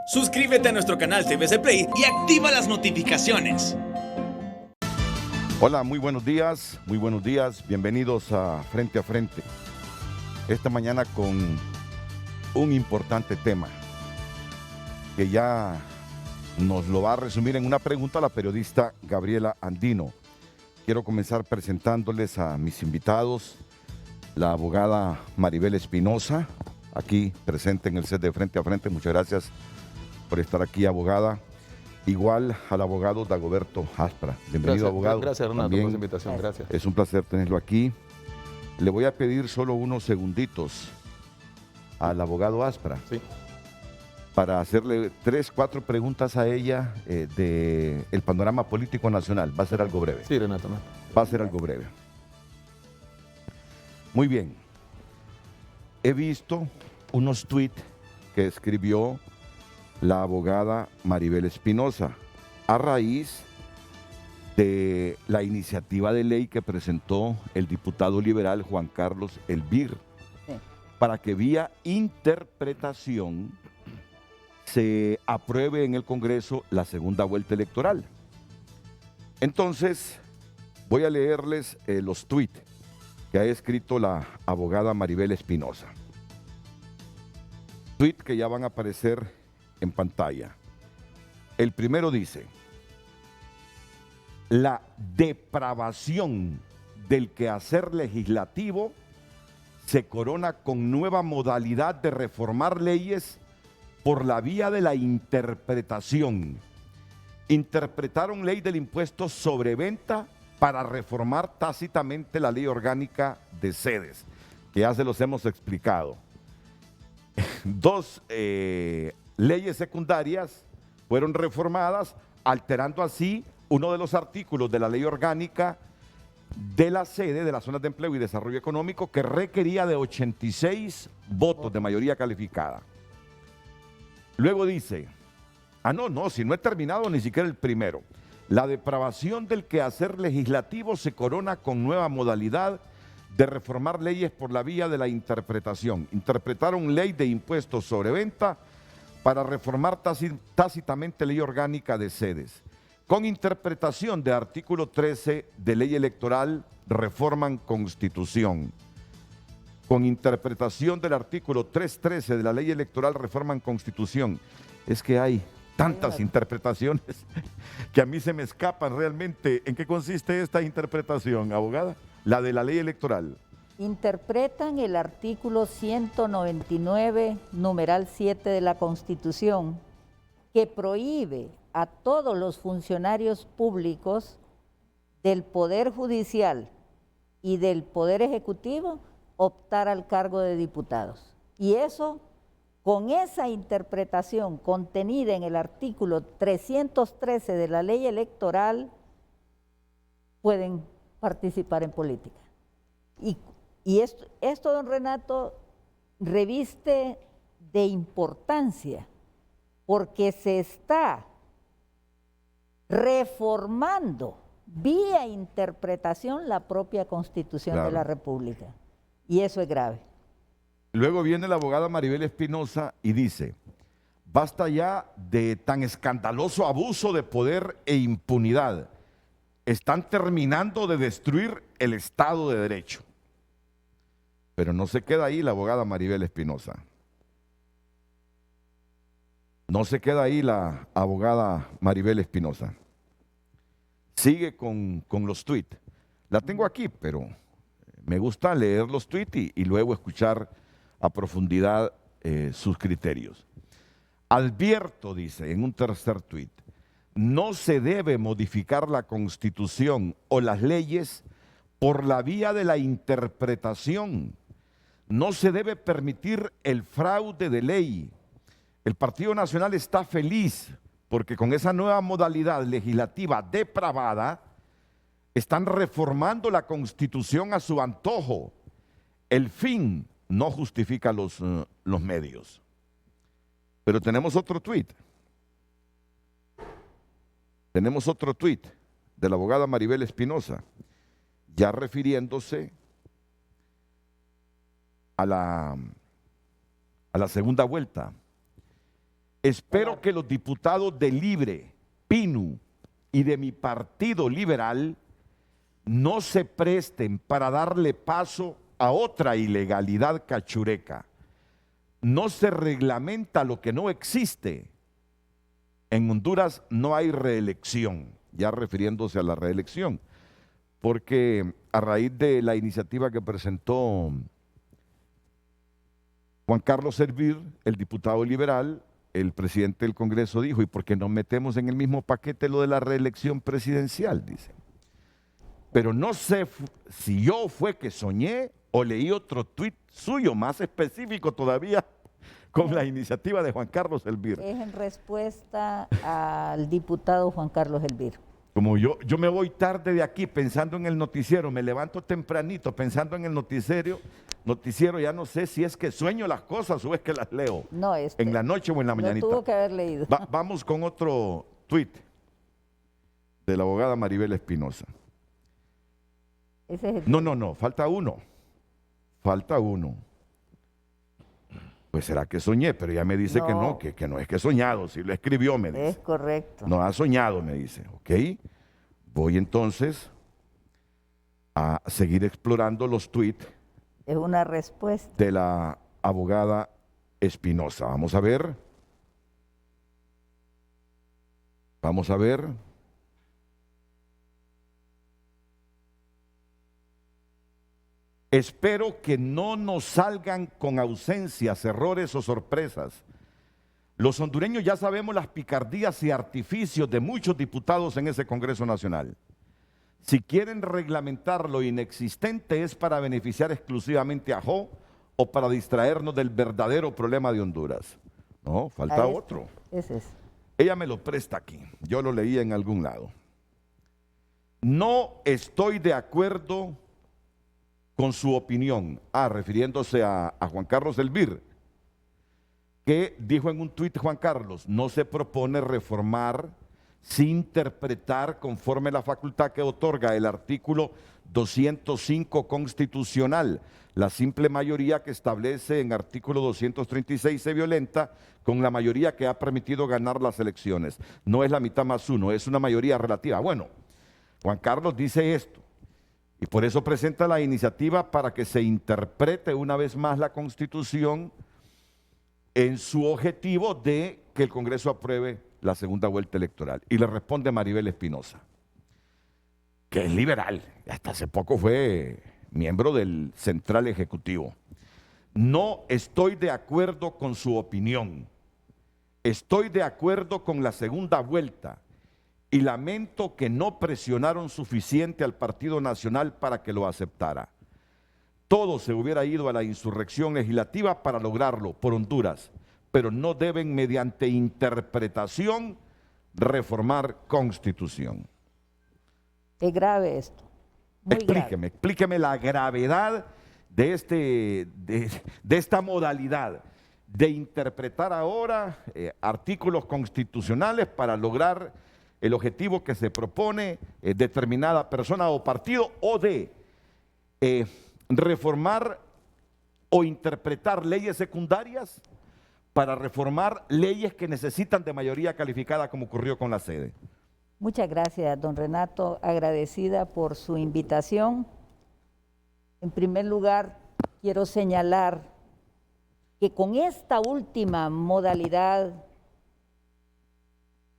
Suscríbete a nuestro canal TVC Play y activa las notificaciones. Hola, muy buenos días, bienvenidos a Frente a Frente. Esta mañana con un importante tema que ya nos lo va a resumir en una pregunta la periodista Gabriela Andino. Quiero comenzar presentándoles a mis invitados, la abogada Maribel Espinosa, aquí presente en el set de Frente a Frente. Muchas gracias por estar aquí, abogada. Igual al abogado Dagoberto Aspra. Bienvenido, abogado. Gracias, Renato, por esa invitación. Gracias. Es un placer tenerlo aquí. Le voy a pedir solo unos segunditos al abogado Aspra. Sí. Para hacerle 3, 4 preguntas a ella del panorama político nacional. Va a ser algo breve. Sí, Renato. No. Va a ser algo breve. Muy bien. He visto unos tweets que escribió la abogada Maribel Espinosa a raíz de la iniciativa de ley que presentó el diputado liberal Juan Carlos Elvir, para que vía interpretación se apruebe en el Congreso la segunda vuelta electoral. Entonces, voy a leerles los tweets que ha escrito la abogada Maribel Espinosa. Tweets que ya van a aparecer en pantalla. El primero dice: la depravación del quehacer legislativo se corona con nueva modalidad de reformar leyes por la vía de la interpretación. Interpretaron ley del impuesto sobre venta para reformar tácitamente la ley orgánica de sedes, que ya se los hemos explicado. 2 leyes secundarias fueron reformadas, alterando así uno de los artículos de la ley orgánica de la sede de las zonas de empleo y desarrollo económico, que requería de 86 votos de mayoría calificada. Luego dice, si no he terminado ni siquiera el primero. La depravación del quehacer legislativo se corona con nueva modalidad de reformar leyes por la vía de la interpretación. Interpretaron ley de impuestos sobre venta para reformar tácitamente ley orgánica de sedes. Con interpretación de artículo 13 de ley electoral, reforman constitución. Con interpretación del artículo 313 de la ley electoral, reforman constitución. Es que hay tantas interpretaciones que a mí se me escapan realmente. ¿En qué consiste esta interpretación, abogada? La de la ley electoral. Interpretan el artículo 199, numeral 7 de la Constitución, que prohíbe a todos los funcionarios públicos del Poder Judicial y del Poder Ejecutivo optar al cargo de diputados. Y eso, con esa interpretación contenida en el artículo 313 de la ley electoral, pueden participar en política. Y esto, don Renato, reviste de importancia porque se está reformando vía interpretación la propia Constitución de la República. Y eso es grave. Luego viene la abogada Maribel Espinosa y dice: basta ya de tan escandaloso abuso de poder e impunidad. Están terminando de destruir el Estado de Derecho. Pero no se queda ahí la abogada Maribel Espinosa. No se queda ahí la abogada Maribel Espinosa. Sigue con los tweets. La tengo aquí, pero me gusta leer los tweets y luego escuchar a profundidad sus criterios. Advierto, dice en un tercer tweet, no se debe modificar la Constitución o las leyes por la vía de la interpretación. No se debe permitir el fraude de ley. El Partido Nacional está feliz porque con esa nueva modalidad legislativa depravada están reformando la Constitución a su antojo. El fin no justifica los medios. Pero tenemos otro tuit. Tenemos otro tuit de la abogada Maribel Espinosa, ya refiriéndose a la segunda vuelta. Espero que los diputados de Libre, PINU y de mi partido liberal no se presten para darle paso a otra ilegalidad cachureca. No se reglamenta lo que no existe. En Honduras no hay reelección, ya refiriéndose a la reelección, porque a raíz de la iniciativa que presentó Juan Carlos Elvir, el diputado liberal, el presidente del Congreso dijo, ¿y por qué no metemos en el mismo paquete lo de la reelección presidencial? Dice. Pero no sé si yo fue que soñé o leí otro tuit suyo, más específico todavía, con la iniciativa de Juan Carlos Elvir. Es en respuesta al diputado Juan Carlos Elvir. Como yo me voy tarde de aquí pensando en el noticiero, me levanto tempranito pensando en el noticiero, ya no sé si es que sueño las cosas o es que las leo. No, en la noche o en la mañanita. Lo tuvo que haber leído. Vamos con otro tuit de la abogada Maribel Espinosa. Ese es el... No, falta uno. Pues será que soñé, pero ella me dice No. que no es que he soñado, si lo escribió me dice. Es correcto. No ha soñado, me dice, ok. Voy entonces a seguir explorando los tuits Es una respuesta. de la abogada Espinosa. Vamos a ver. Espero que no nos salgan con ausencias, errores o sorpresas. Los hondureños ya sabemos las picardías y artificios de muchos diputados en ese Congreso Nacional. Si quieren reglamentar lo inexistente es para beneficiar exclusivamente a Jo o para distraernos del verdadero problema de Honduras. No, falta otro. Ese es. Ella me lo presta aquí, yo lo leí en algún lado. No estoy de acuerdo con su opinión, refiriéndose a Juan Carlos Elvir, que dijo en un tuit Juan Carlos, no se propone reformar sin interpretar conforme la facultad que otorga el artículo 205 constitucional. La simple mayoría que establece en artículo 236 se violenta con la mayoría que ha permitido ganar las elecciones. No es la mitad más uno, es una mayoría relativa. Bueno, Juan Carlos dice esto. Y por eso presenta la iniciativa para que se interprete una vez más la Constitución en su objetivo de que el Congreso apruebe la segunda vuelta electoral. Y le responde Maribel Espinosa, que es liberal, hasta hace poco fue miembro del Central Ejecutivo. No estoy de acuerdo con su opinión. Estoy de acuerdo con la segunda vuelta. Y lamento que no presionaron suficiente al Partido Nacional para que lo aceptara. Todo se hubiera ido a la insurrección legislativa para lograrlo por Honduras, pero no deben mediante interpretación reformar Constitución. Es grave esto. Muy grave. Explíqueme la gravedad de esta modalidad de interpretar ahora artículos constitucionales para lograr el objetivo que se propone determinada persona o partido, o de reformar o interpretar leyes secundarias para reformar leyes que necesitan de mayoría calificada, como ocurrió con la sede. Muchas gracias, don Renato, agradecida por su invitación. En primer lugar, quiero señalar que con esta última modalidad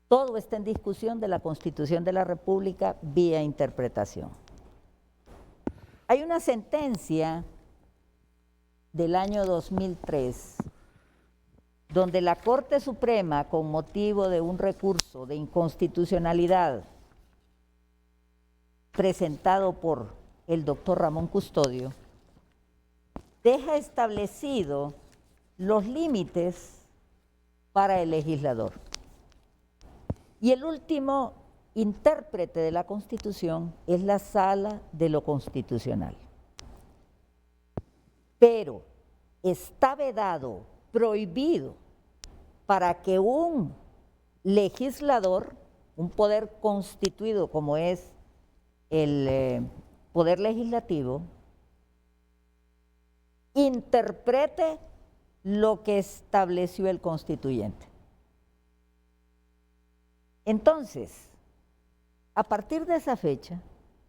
todo está en discusión de la Constitución de la República vía interpretación. Hay una sentencia del año 2003 donde la Corte Suprema, con motivo de un recurso de inconstitucionalidad presentado por el doctor Ramón Custodio, deja establecido los límites para el legislador. Y el último intérprete de la Constitución es la Sala de lo Constitucional. Pero está vedado, prohibido, para que un legislador, un poder constituido como es el Poder Legislativo, interprete lo que estableció el constituyente. Entonces, a partir de esa fecha,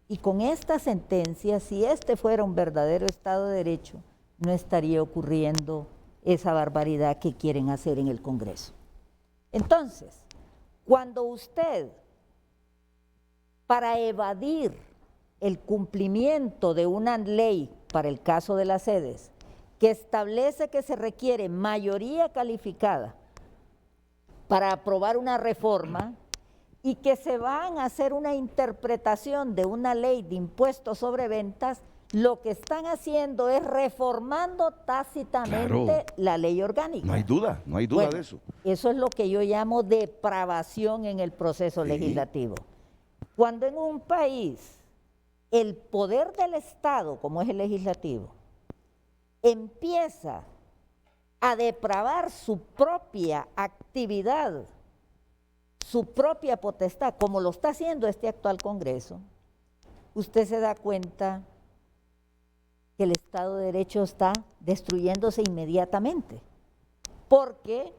y con esta sentencia, si este fuera un verdadero Estado de Derecho, no estaría ocurriendo esa barbaridad que quieren hacer en el Congreso. Entonces, cuando usted, para evadir el cumplimiento de una ley, para el caso de las sedes, que establece que se requiere mayoría calificada para aprobar una reforma y que se van a hacer una interpretación de una ley de impuestos sobre ventas, lo que están haciendo es reformando tácitamente la ley orgánica. No hay duda Bueno, de eso. Eso es lo que yo llamo depravación en el proceso legislativo. Cuando en un país el poder del Estado, como es el legislativo, empieza a depravar su propia actividad, su propia potestad, como lo está haciendo este actual Congreso, usted se da cuenta que el Estado de Derecho está destruyéndose inmediatamente, porque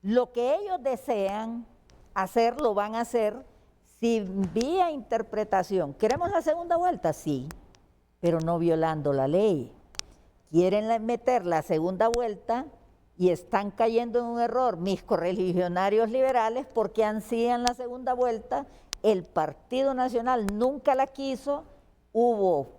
lo que ellos desean hacer, lo van a hacer si vía interpretación. ¿Queremos la segunda vuelta? Sí, pero no violando la ley. Quieren meter la segunda vuelta y están cayendo en un error mis correligionarios liberales porque ansían la segunda vuelta. El Partido Nacional nunca la quiso, hubo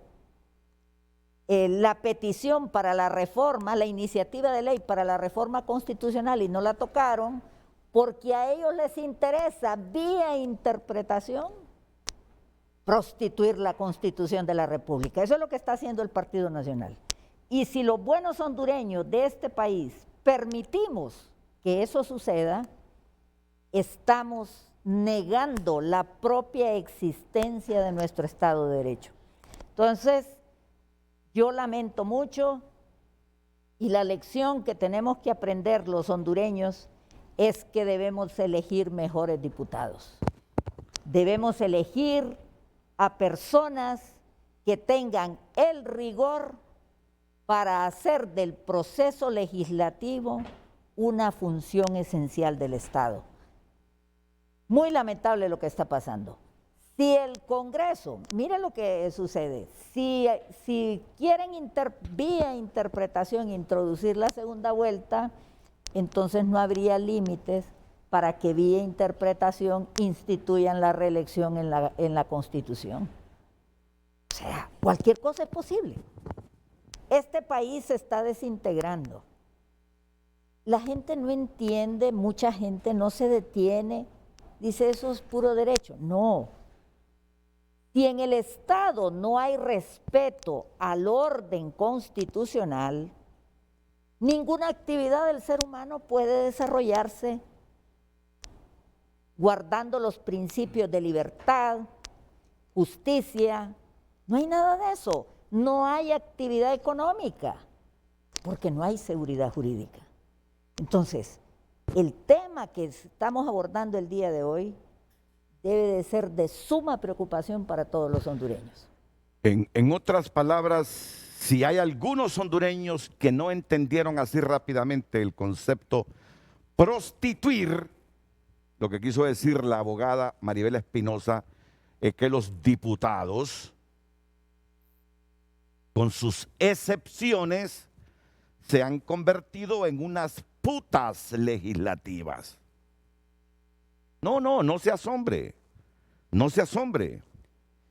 la petición para la reforma, la iniciativa de ley para la reforma constitucional y no la tocaron porque a ellos les interesa vía interpretación prostituir la Constitución de la República. Eso es lo que está haciendo el Partido Nacional. Y si los buenos hondureños de este país permitimos que eso suceda, estamos negando la propia existencia de nuestro Estado de Derecho. Entonces, yo lamento mucho y la lección que tenemos que aprender los hondureños es que debemos elegir mejores diputados. Debemos elegir a personas que tengan el rigor para hacer del proceso legislativo una función esencial del Estado. Muy lamentable lo que está pasando. Si el Congreso, mire lo que sucede, si quieren vía interpretación introducir la segunda vuelta, entonces no habría límites para que vía interpretación instituyan la reelección en la Constitución. O sea, cualquier cosa es posible. Este país se está desintegrando. La gente no entiende, mucha gente no se detiene, dice eso es puro derecho. No. Si en el Estado no hay respeto al orden constitucional, ninguna actividad del ser humano puede desarrollarse guardando los principios de libertad, justicia. No hay nada de eso. No hay actividad económica porque no hay seguridad jurídica. Entonces, el tema que estamos abordando el día de hoy debe de ser de suma preocupación para todos los hondureños. En otras palabras, si hay algunos hondureños que no entendieron así rápidamente el concepto prostituir, lo que quiso decir la abogada Maribel Espinosa es que los diputados, con sus excepciones, se han convertido en unas putas legislativas. No se asombre, no se asombre.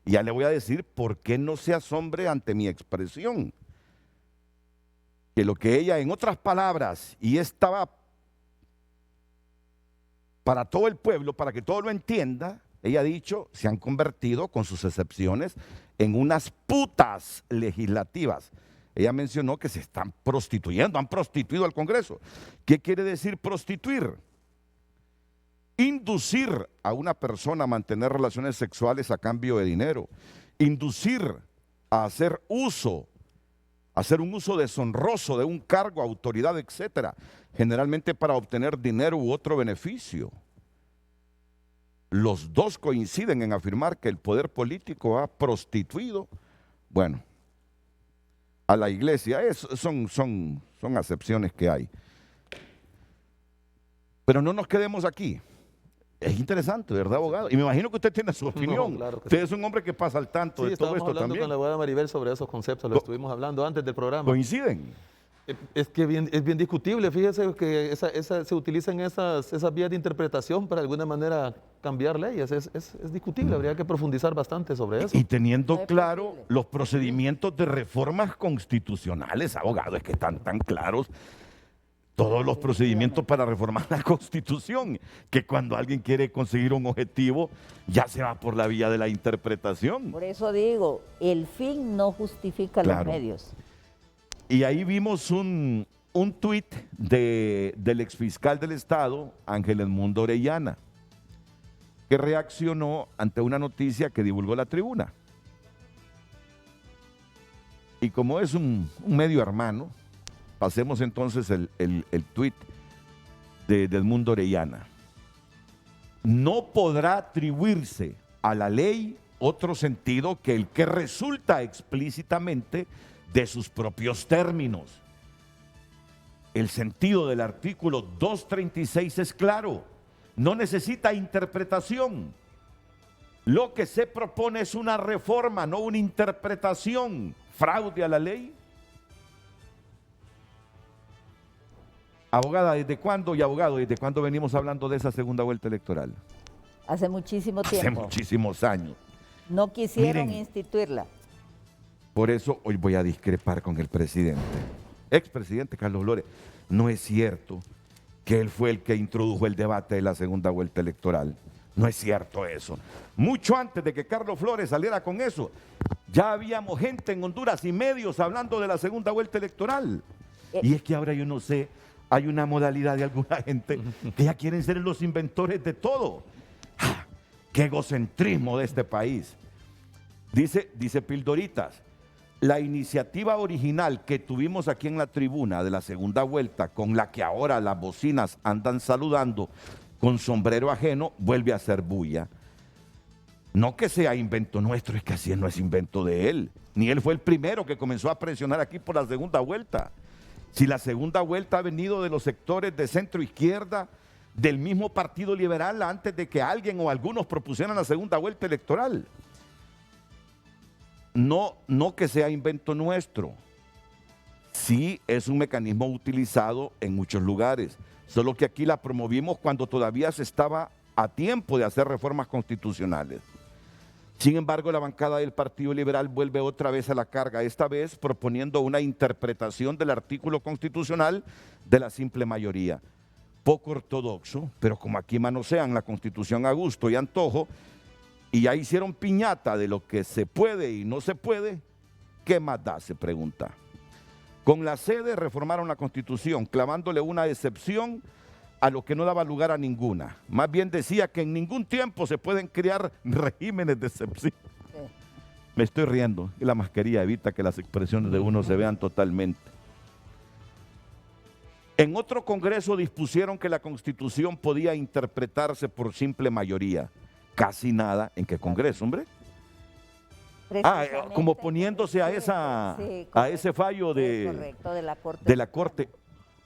Y ya le voy a decir por qué no se asombre ante mi expresión. Que lo que ella, en otras palabras, y estaba para todo el pueblo, para que todo lo entienda, ella ha dicho, se han convertido, con sus excepciones, en unas putas legislativas. Ella mencionó que se están prostituyendo, han prostituido al Congreso. ¿Qué quiere decir prostituir? Inducir a una persona a mantener relaciones sexuales a cambio de dinero. Inducir a hacer un uso deshonroso de un cargo, autoridad, etcétera, generalmente para obtener dinero u otro beneficio. Los dos coinciden en afirmar que el poder político ha prostituido, bueno, a la iglesia. Son acepciones que hay. Pero no nos quedemos aquí. Es interesante, ¿verdad, abogado? Y me imagino que usted tiene su opinión. claro que Usted es un hombre que pasa al tanto Sí, de todo estábamos esto hablando también. con la abogada Maribel sobre esos conceptos, lo estuvimos hablando antes del programa. ¿Coinciden? Es que es bien discutible, fíjese que se utilizan esas vías de interpretación para de alguna manera cambiar leyes, es discutible, habría que profundizar bastante sobre eso. Y teniendo No es claro posible. los procedimientos de reformas constitucionales, abogado, es que están tan claros todos los procedimientos para reformar la Constitución, que cuando alguien quiere conseguir un objetivo, ya se va por la vía de la interpretación. Por eso digo, el fin no justifica los Claro. medios. Y ahí vimos un tuit del exfiscal del Estado, Ángel Edmundo Orellana, que reaccionó ante una noticia que divulgó la Tribuna. Y como es un medio hermano, pasemos entonces el tuit de Edmundo Orellana. No podrá atribuirse a la ley otro sentido que el que resulta explícitamente de sus propios términos. El sentido del artículo 236 es claro, no necesita interpretación. Lo que se propone es una reforma, no una interpretación. ¿Fraude a la ley? Abogada, ¿desde cuándo? Y abogado, ¿desde cuándo venimos hablando de esa segunda vuelta electoral? Hace muchísimo Hace tiempo. muchísimos años. No quisieron Miren. instituirla. Por eso hoy voy a discrepar con el presidente, expresidente Carlos Flores. No es cierto que él fue el que introdujo el debate de la segunda vuelta electoral. No es cierto eso. Mucho antes de que Carlos Flores saliera con eso, ya habíamos gente en Honduras y medios hablando de la segunda vuelta electoral. Y es que ahora yo no sé, hay una modalidad de alguna gente que ya quieren ser los inventores de todo. ¡Ah! ¡Qué egocentrismo de este país! Dice Pildoritas, la iniciativa original que tuvimos aquí en la tribuna de la segunda vuelta, con la que ahora las bocinas andan saludando con sombrero ajeno, vuelve a ser bulla. No que sea invento nuestro, es que así no es invento de él. Ni él fue el primero que comenzó a presionar aquí por la segunda vuelta. Si la segunda vuelta ha venido de los sectores de centro izquierda, del mismo Partido Liberal, antes de que alguien o algunos propusieran la segunda vuelta electoral. No que sea invento nuestro. Sí es un mecanismo utilizado en muchos lugares, solo que aquí la promovimos cuando todavía se estaba a tiempo de hacer reformas constitucionales. Sin embargo, la bancada del Partido Liberal vuelve otra vez a la carga, esta vez proponiendo una interpretación del artículo constitucional de la simple mayoría. Poco ortodoxo, pero como aquí manosean la Constitución a gusto y antojo, y ya hicieron piñata de lo que se puede y no se puede, ¿qué más da? Se pregunta. Con la sede reformaron la Constitución, clavándole una excepción a lo que no daba lugar a ninguna. Más bien decía que en ningún tiempo se pueden crear regímenes de excepción. Me estoy riendo y la mascarilla evita que las expresiones de uno se vean totalmente. En otro congreso dispusieron que la Constitución podía interpretarse por simple mayoría. Casi nada. ¿En qué congreso, hombre? Precisamente, Como poniéndose a ese fallo correcto, de la Corte.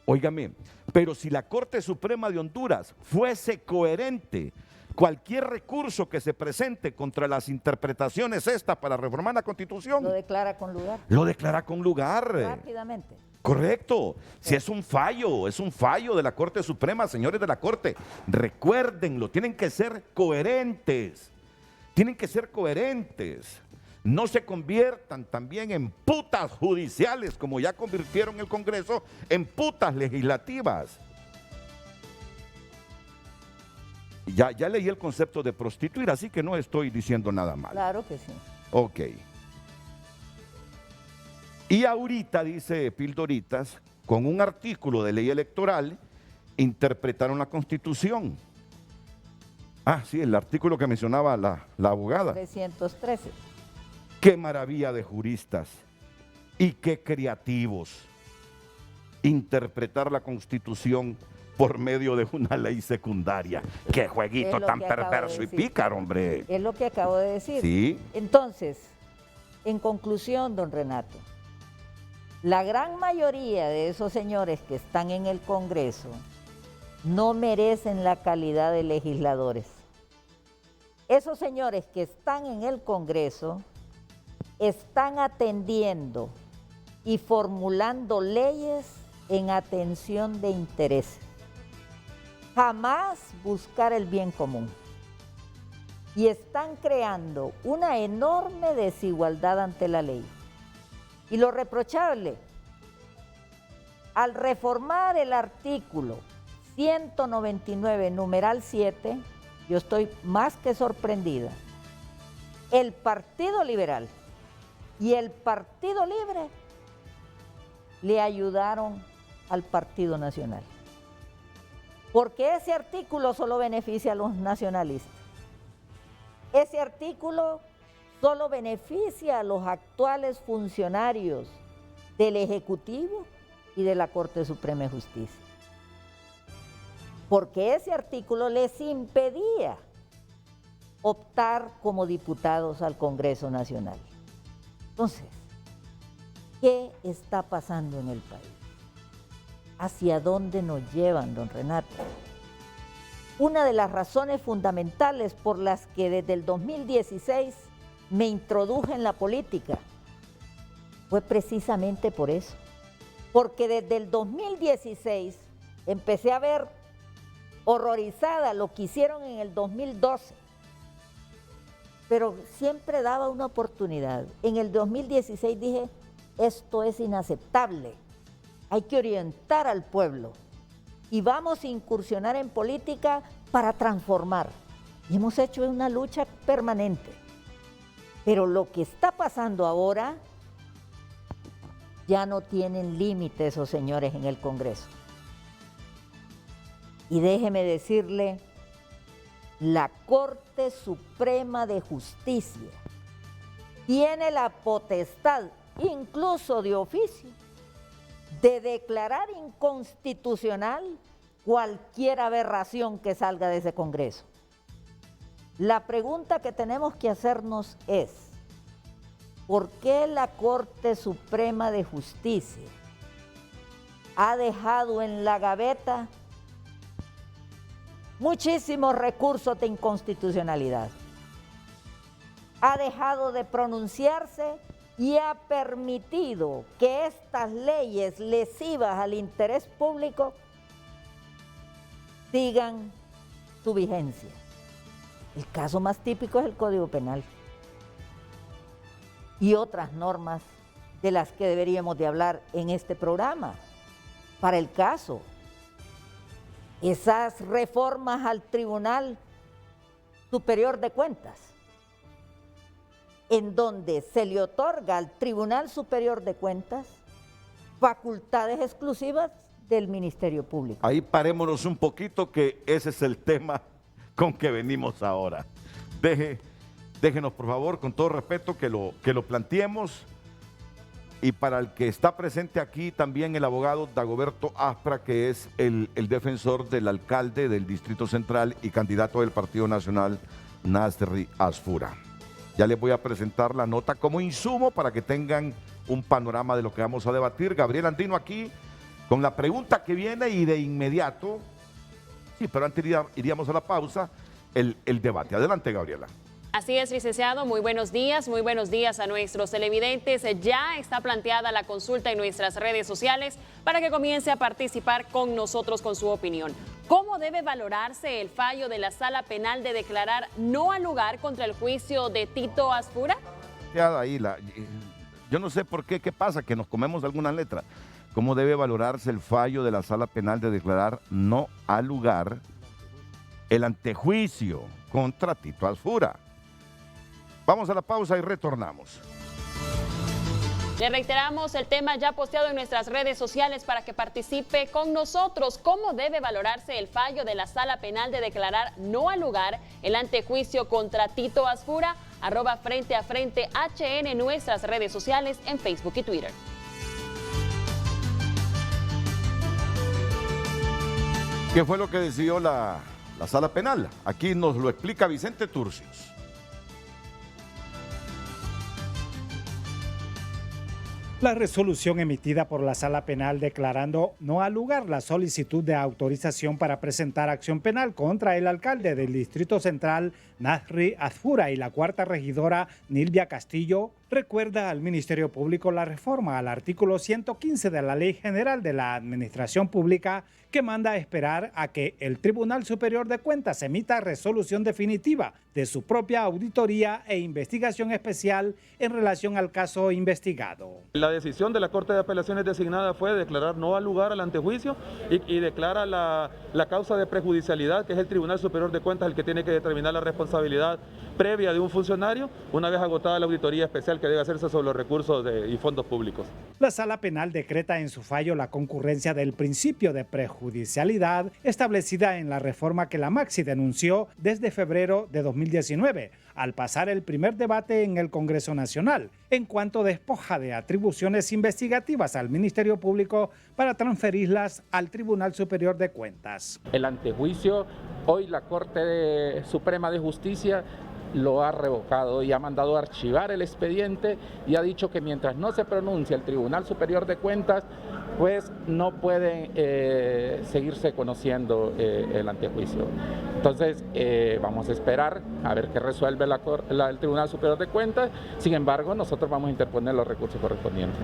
Óigame, pero si la Corte Suprema de Honduras fuese coherente, cualquier recurso que se presente contra las interpretaciones estas para reformar la Constitución, Lo declara con lugar. lo declara con lugar. Rápidamente. Correcto. Si es un fallo de la Corte Suprema, señores de la Corte, recuérdenlo, tienen que ser coherentes. Tienen que ser coherentes. No se conviertan también en putas judiciales, como ya convirtieron el Congreso en putas legislativas. Ya leí el concepto de prostituir, así que no estoy diciendo nada mal. Claro que sí. Ok. Y ahorita, dice Pildoritas, con un artículo de ley electoral, interpretaron la Constitución. Ah, sí, el artículo que mencionaba la abogada. 313. Qué maravilla de juristas y qué creativos. Interpretar la Constitución por medio de una ley secundaria. Qué jueguito tan perverso y pícaro, hombre. Es lo que acabo de decir. Sí. Entonces, en conclusión, don Renato, la gran mayoría de esos señores que están en el Congreso no merecen la calidad de legisladores. Esos señores que están en el Congreso están atendiendo y formulando leyes en atención de intereses. Jamás buscar el bien común. Y están creando una enorme desigualdad ante la ley. Y lo reprochable, al reformar el artículo 199, numeral 7, yo estoy más que sorprendida. El Partido Liberal y el Partido Libre le ayudaron al Partido Nacional. Porque ese artículo solo beneficia a los nacionalistas. Ese artículo solo beneficia a los actuales funcionarios del Ejecutivo y de la Corte Suprema de Justicia. Porque ese artículo les impedía optar como diputados al Congreso Nacional. Entonces, ¿qué está pasando en el país? ¿Hacia dónde nos llevan, don Renato? Una de las razones fundamentales por las que desde el 2016 me introduje en la política fue precisamente por eso. Porque desde el 2016 empecé a ver horrorizada lo que hicieron en el 2012. Pero siempre daba una oportunidad. En el 2016 dije, esto es inaceptable. Hay que orientar al pueblo. Y vamos a incursionar en política para transformar. Y hemos hecho una lucha permanente. Pero lo que está pasando ahora, ya no tienen límite esos señores en el Congreso. Y déjeme decirle, la Corte Suprema de Justicia tiene la potestad, incluso de oficio, de declarar inconstitucional cualquier aberración que salga de ese Congreso. La pregunta que tenemos que hacernos es, ¿por qué la Corte Suprema de Justicia ha dejado en la gaveta muchísimos recursos de inconstitucionalidad? Ha dejado de pronunciarse y ha permitido que estas leyes lesivas al interés público sigan su vigencia. El caso más típico es el Código Penal y otras normas de las que deberíamos de hablar en este programa. Para el caso, esas reformas al Tribunal Superior de Cuentas, en donde se le otorga al Tribunal Superior de Cuentas facultades exclusivas del Ministerio Público. Ahí parémonos un poquito, que ese es el tema con que venimos ahora. Déjenos, por favor, con todo respeto, que lo planteemos. Y para el que está presente aquí también el abogado Dagoberto Aspra, que es el defensor del alcalde del Distrito Central y candidato del Partido Nacional, Nasri Asfura. Ya les voy a presentar la nota como insumo para que tengan un panorama de lo que vamos a debatir. Gabriel Andino aquí con la pregunta que viene y de inmediato, sí, pero antes iríamos a la pausa, el debate. Adelante, Gabriela. Así es, licenciado. Muy buenos días a nuestros televidentes. Ya está planteada la consulta en nuestras redes sociales para que comience a participar con nosotros con su opinión. ¿Cómo debe valorarse el fallo de la Sala Penal de declarar no al lugar contra el juicio de Tito Asfura? Ahí yo no sé por qué pasa, que nos comemos alguna letra. ¿Cómo debe valorarse el fallo de la Sala Penal de declarar no al lugar el antejuicio contra Tito Asfura? Vamos a la pausa y retornamos. Le reiteramos el tema ya posteado en nuestras redes sociales para que participe con nosotros. ¿Cómo debe valorarse el fallo de la Sala Penal de declarar no al lugar el antejuicio contra Tito Asfura? @Frente a Frente HN en nuestras redes sociales en Facebook y Twitter. ¿Qué fue lo que decidió la Sala Penal? Aquí nos lo explica Vicente Turcios. La resolución emitida por la Sala Penal declarando no al lugar la solicitud de autorización para presentar acción penal contra el alcalde del Distrito Central, Nasri Azfura, y la cuarta regidora, Nilvia Castillo, recuerda al Ministerio Público la reforma al artículo 115 de la Ley General de la Administración Pública, que manda a esperar a que el Tribunal Superior de Cuentas emita resolución definitiva de su propia auditoría e investigación especial en relación al caso investigado. La decisión de la Corte de Apelaciones designada fue declarar no al lugar al antejuicio y declara la causa de prejudicialidad, que es el Tribunal Superior de Cuentas el que tiene que determinar la responsabilidad previa de un funcionario una vez agotada la auditoría especial que debe hacerse sobre los recursos y fondos públicos. La Sala Penal decreta en su fallo la concurrencia del principio de prejudicialidad establecida en la reforma que la Maxi denunció desde febrero de 2019, al pasar el primer debate en el Congreso Nacional, en cuanto despoja de atribuciones investigativas al Ministerio Público para transferirlas al Tribunal Superior de Cuentas. El antejuicio, hoy la Corte Suprema de Justicia lo ha revocado y ha mandado a archivar el expediente y ha dicho que mientras no se pronuncie el Tribunal Superior de Cuentas, pues no pueden seguirse conociendo el antejuicio. Entonces vamos a esperar a ver qué resuelve el Tribunal Superior de Cuentas. Sin embargo, nosotros vamos a interponer los recursos correspondientes.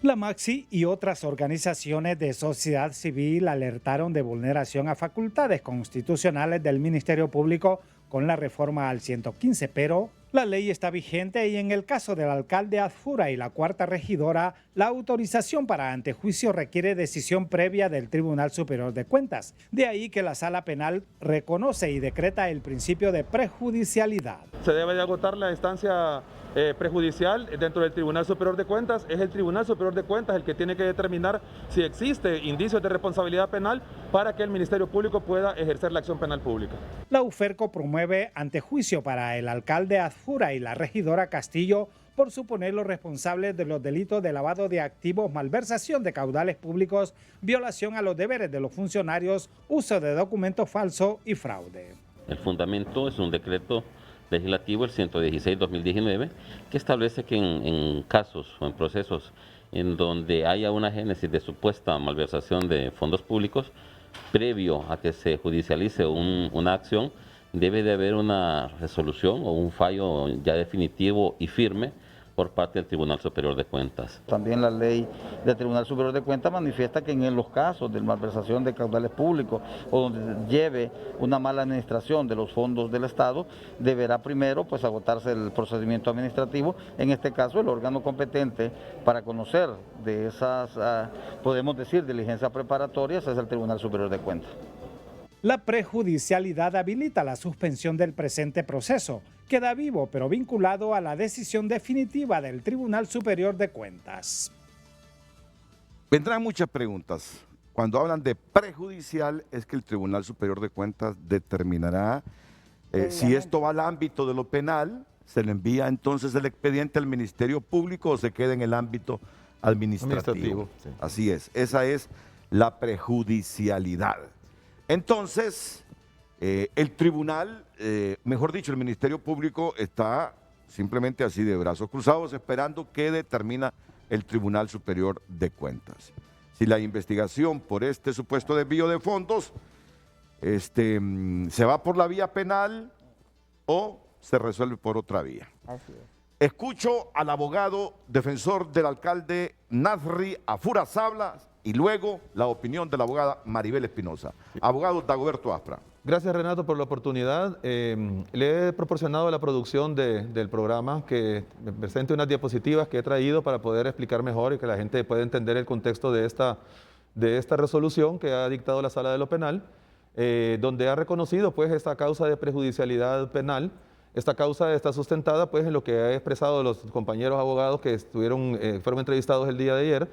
La Maxi y otras organizaciones de sociedad civil alertaron de vulneración a facultades constitucionales del Ministerio Público con la reforma al 115, pero la ley está vigente y en el caso del alcalde Azfura y la cuarta regidora, la autorización para antejuicio requiere decisión previa del Tribunal Superior de Cuentas. De ahí que la Sala Penal reconoce y decreta el principio de prejudicialidad. Se debe de agotar la instancia prejudicial dentro del Tribunal Superior de Cuentas. Es el Tribunal Superior de Cuentas el que tiene que determinar si existe indicios de responsabilidad penal para que el Ministerio Público pueda ejercer la acción penal pública. La UFERCO promueve antejuicio para el alcalde Azfura y la regidora Castillo por suponerlos responsables de los delitos de lavado de activos, malversación de caudales públicos, violación a los deberes de los funcionarios, uso de documentos falsos y fraude. El fundamento es un decreto legislativo, el 116-2019, que establece que en casos o en procesos en donde haya una génesis de supuesta malversación de fondos públicos, previo a que se judicialice una acción, debe de haber una resolución o un fallo ya definitivo y firme por parte del Tribunal Superior de Cuentas. También la ley del Tribunal Superior de Cuentas manifiesta que en los casos de malversación de caudales públicos o donde lleve una mala administración de los fondos del Estado, deberá primero pues agotarse el procedimiento administrativo. En este caso, el órgano competente para conocer de esas, podemos decir, diligencias preparatorias es el Tribunal Superior de Cuentas. La prejudicialidad habilita la suspensión del presente proceso. Queda vivo, pero vinculado a la decisión definitiva del Tribunal Superior de Cuentas. Vendrán muchas preguntas. Cuando hablan de prejudicial, es que el Tribunal Superior de Cuentas determinará si esto va al ámbito de lo penal, se le envía entonces el expediente al Ministerio Público o se queda en el ámbito administrativo. Sí. Así es, esa es la prejudicialidad. Entonces, el tribunal, mejor dicho, el Ministerio Público está simplemente así de brazos cruzados esperando qué determina el Tribunal Superior de Cuentas. Si la investigación por este supuesto desvío de fondos se va por la vía penal o se resuelve por otra vía. Así es. Escucho al abogado defensor del alcalde Nasri Azfura Sablas y luego la opinión de la abogada Maribel Espinosa. Abogado Dagoberto Aspra. Gracias, Renato, por la oportunidad. Le he proporcionado a la producción del programa que me presente unas diapositivas que he traído para poder explicar mejor y que la gente pueda entender el contexto de esta resolución que ha dictado la Sala de lo Penal, donde ha reconocido pues esta causa de prejudicialidad penal. Esta causa está sustentada pues en lo que han expresado los compañeros abogados que fueron entrevistados el día de ayer.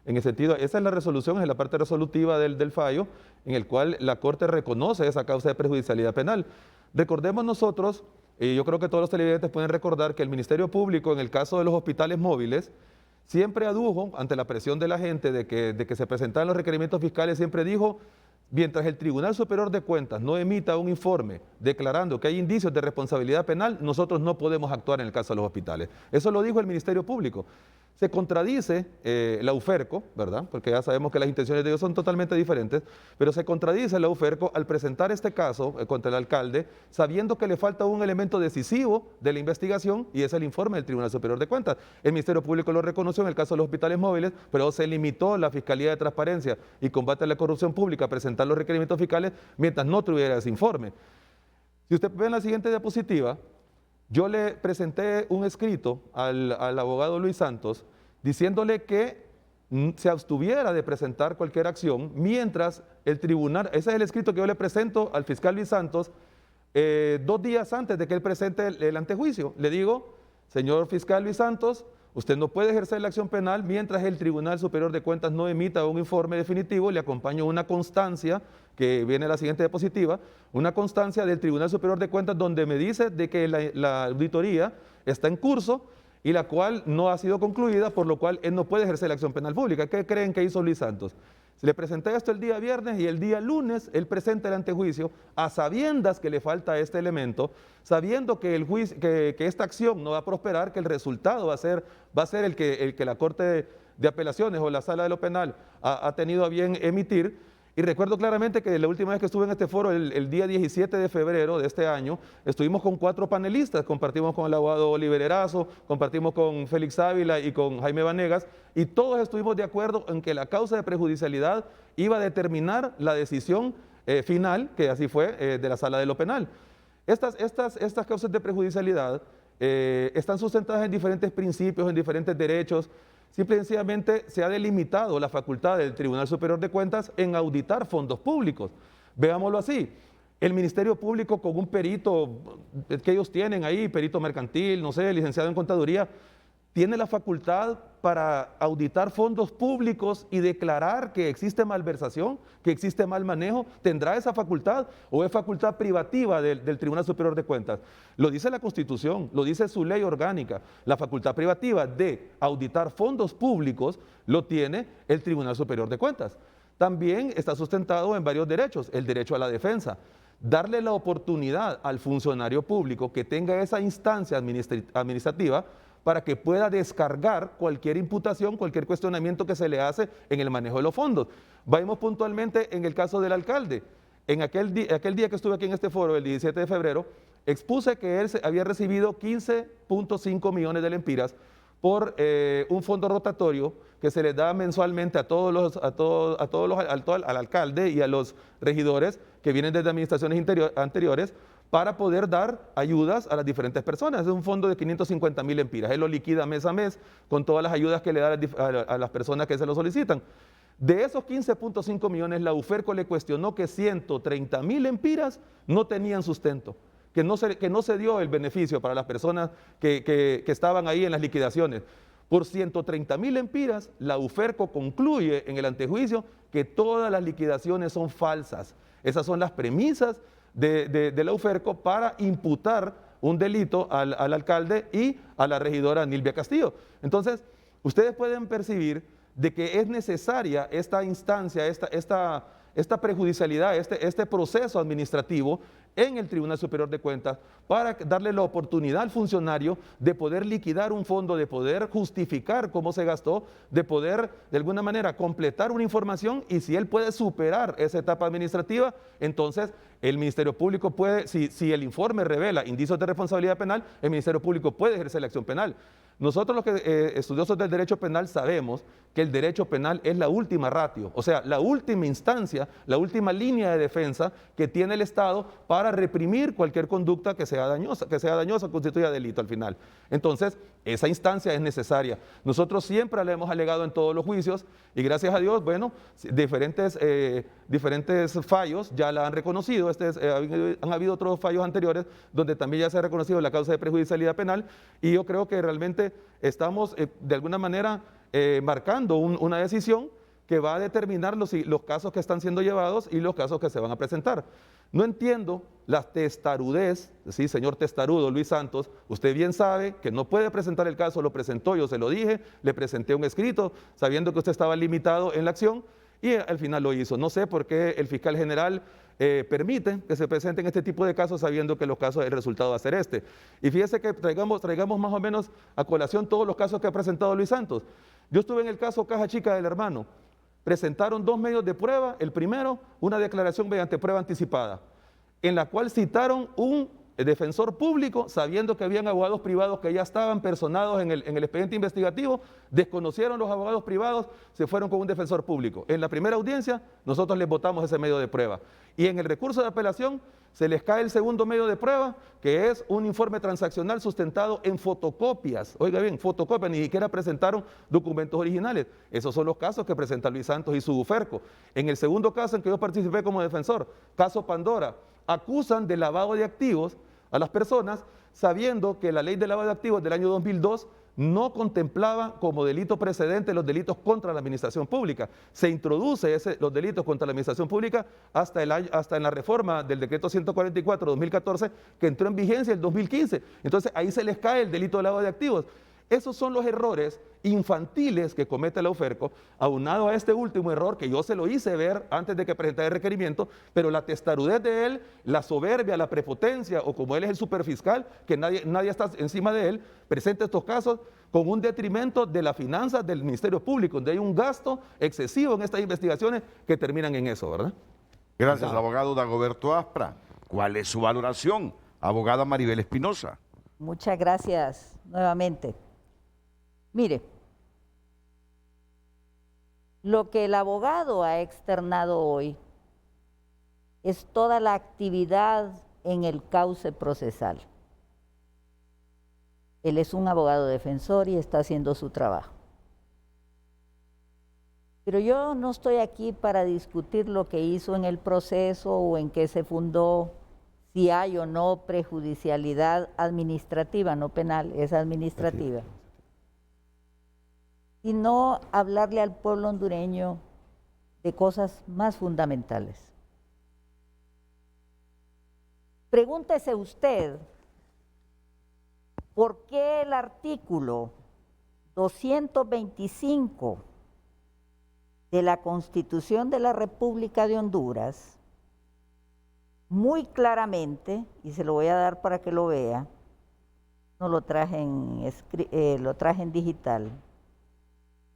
En el sentido, esa es la resolución, es la parte resolutiva del fallo, en el cual la Corte reconoce esa causa de prejudicialidad penal. Recordemos nosotros, y yo creo que todos los televidentes pueden recordar que el Ministerio Público, en el caso de los hospitales móviles, siempre adujo, ante la presión de la gente de que se presentaran los requerimientos fiscales, siempre dijo, mientras el Tribunal Superior de Cuentas no emita un informe declarando que hay indicios de responsabilidad penal, nosotros no podemos actuar en el caso de los hospitales. Eso lo dijo el Ministerio Público. se contradice la UFERCO, ¿verdad? Porque ya sabemos que las intenciones de ellos son totalmente diferentes, pero se contradice la UFERCO al presentar este caso contra el alcalde, sabiendo que le falta un elemento decisivo de la investigación y es el informe del Tribunal Superior de Cuentas. El Ministerio Público lo reconoció en el caso de los hospitales móviles, pero se limitó la Fiscalía de Transparencia y Combate a la Corrupción Pública a presentar los requerimientos fiscales mientras no tuviera ese informe. Si usted ve en la siguiente diapositiva, yo le presenté un escrito al abogado Luis Santos diciéndole que se abstuviera de presentar cualquier acción mientras el tribunal, ese es el escrito que yo le presento al fiscal Luis Santos 2 días antes de que él presente el antejuicio. Le digo, señor fiscal Luis Santos, usted no puede ejercer la acción penal mientras el Tribunal Superior de Cuentas no emita un informe definitivo. Le acompaño una constancia, que viene la siguiente diapositiva, una constancia del Tribunal Superior de Cuentas donde me dice de que la auditoría está en curso y la cual no ha sido concluida, por lo cual él no puede ejercer la acción penal pública. ¿Qué creen que hizo Luis Santos? Le presenté esto el día viernes y el día lunes él presenta el antejuicio a sabiendas que le falta este elemento, sabiendo que, que esta acción no va a prosperar, que el resultado va a ser el que la Corte de Apelaciones o la Sala de lo Penal ha tenido a bien emitir. Y recuerdo claramente que la última vez que estuve en este foro, el día 17 de febrero de este año, estuvimos con 4 panelistas, compartimos con el abogado Oliver Erazo, compartimos con Félix Ávila y con Jaime Vanegas, y todos estuvimos de acuerdo en que la causa de prejudicialidad iba a determinar la decisión final, que así fue, de la Sala de lo Penal. Estas causas de prejudicialidad están sustentadas en diferentes principios, en diferentes derechos. Simple y sencillamente se ha delimitado la facultad del Tribunal Superior de Cuentas en auditar fondos públicos. Veámoslo así, el Ministerio Público con un perito que ellos tienen ahí, perito mercantil, no sé, licenciado en contaduría, tiene la facultad para auditar fondos públicos y declarar que existe malversación, que existe mal manejo. ¿Tendrá esa facultad o es facultad privativa del Tribunal Superior de Cuentas? Lo dice la Constitución, lo dice su ley orgánica. La facultad privativa de auditar fondos públicos lo tiene el Tribunal Superior de Cuentas. También está sustentado en varios derechos, el derecho a la defensa. Darle la oportunidad al funcionario público que tenga esa instancia administrativa para que pueda descargar cualquier imputación, cualquier cuestionamiento que se le hace en el manejo de los fondos. Vayamos puntualmente en el caso del alcalde. En aquel día que estuve aquí en este foro, el 17 de febrero, expuse que él había recibido 15.5 millones de lempiras por un fondo rotatorio que se le da mensualmente al alcalde y a los regidores que vienen desde administraciones anteriores, para poder dar ayudas a las diferentes personas. Es un fondo de 550.000 lempiras. Él lo liquida mes a mes con todas las ayudas que le da a las personas que se lo solicitan. De esos 15.5 millones, la UFERCO le cuestionó que 130.000 lempiras no tenían sustento, que no se dio el beneficio para las personas que estaban ahí en las liquidaciones. Por 130.000 lempiras, la UFERCO concluye en el antejuicio que todas las liquidaciones son falsas. Esas son las premisas de la UFERCO para imputar un delito al alcalde y a la regidora Nilvia Castillo. Entonces, ustedes pueden percibir de que es necesaria esta instancia, esta prejudicialidad, este proceso administrativo en el Tribunal Superior de Cuentas para darle la oportunidad al funcionario de poder liquidar un fondo, de poder justificar cómo se gastó, de poder de alguna manera completar una información, y si él puede superar esa etapa administrativa, entonces el Ministerio Público puede, si el informe revela indicios de responsabilidad penal, el Ministerio Público puede ejercer la acción penal. Nosotros los que estudiosos del derecho penal sabemos que el derecho penal es la última ratio, o sea, la última instancia, la última línea de defensa que tiene el Estado para reprimir cualquier conducta que sea dañosa, constituya delito al final. Entonces, esa instancia es necesaria. Nosotros siempre la hemos alegado en todos los juicios y gracias a Dios, bueno, diferentes fallos ya la han reconocido. Han habido otros fallos anteriores donde también ya se ha reconocido la causa de prejudicialidad penal, y yo creo que realmente estamos de alguna manera marcando una decisión que va a determinar los casos que están siendo llevados y los casos que se van a presentar. No entiendo la testarudez, sí, señor testarudo Luis Santos, usted bien sabe que no puede presentar el caso, lo presentó, yo se lo dije, le presenté un escrito sabiendo que usted estaba limitado en la acción, y al final lo hizo. No sé por qué el fiscal general permite que se presenten este tipo de casos sabiendo que los casos, el resultado va a ser este. Y fíjese que traigamos más o menos a colación todos los casos que ha presentado Luis Santos. Yo estuve en el caso Caja Chica del Hermano. Presentaron 2 medios de prueba. El primero, una declaración mediante prueba anticipada, en la cual citaron un defensor público, sabiendo que habían abogados privados que ya estaban personados en el expediente investigativo, desconocieron los abogados privados, se fueron con un defensor público. En la primera audiencia, nosotros les votamos ese medio de prueba. Y en el recurso de apelación, se les cae el segundo medio de prueba, que es un informe transaccional sustentado en fotocopias. Oiga bien, fotocopias, ni siquiera presentaron documentos originales. Esos son los casos que presenta Luis Santos y su buferco. En el segundo caso en que yo participé como defensor, caso Pandora, acusan de lavado de activos a las personas, sabiendo que la ley de lavado de activos del año 2002 no contemplaba como delito precedente los delitos contra la administración pública. Se introduce los delitos contra la administración pública hasta en la reforma del decreto 144-2014, que entró en vigencia el 2015. Entonces ahí se les cae el delito de lavado de activos. Esos son los errores infantiles que comete la UFERCO, aunado a este último error que yo se lo hice ver antes de que presentara el requerimiento, pero la testarudez de él, la soberbia, la prepotencia, o como él es el superfiscal, que nadie está encima de él, presenta estos casos con un detrimento de las finanzas del Ministerio Público, donde hay un gasto excesivo en estas investigaciones que terminan en eso, ¿verdad? Gracias, abogado Dagoberto Aspra. ¿Cuál es su valoración, abogada Maribel Espinosa? Muchas gracias nuevamente. Mire, lo que el abogado ha externado hoy es toda la actividad en el cauce procesal. Él es un abogado defensor y está haciendo su trabajo. Pero yo no estoy aquí para discutir lo que hizo en el proceso o en qué se fundó, si hay o no prejudicialidad administrativa, no penal, es administrativa. Sino hablarle al pueblo hondureño de cosas más fundamentales. Pregúntese usted, ¿por qué el artículo 225 de la Constitución de la República de Honduras, muy claramente, y se lo voy a dar para que lo vea, no lo traje en digital,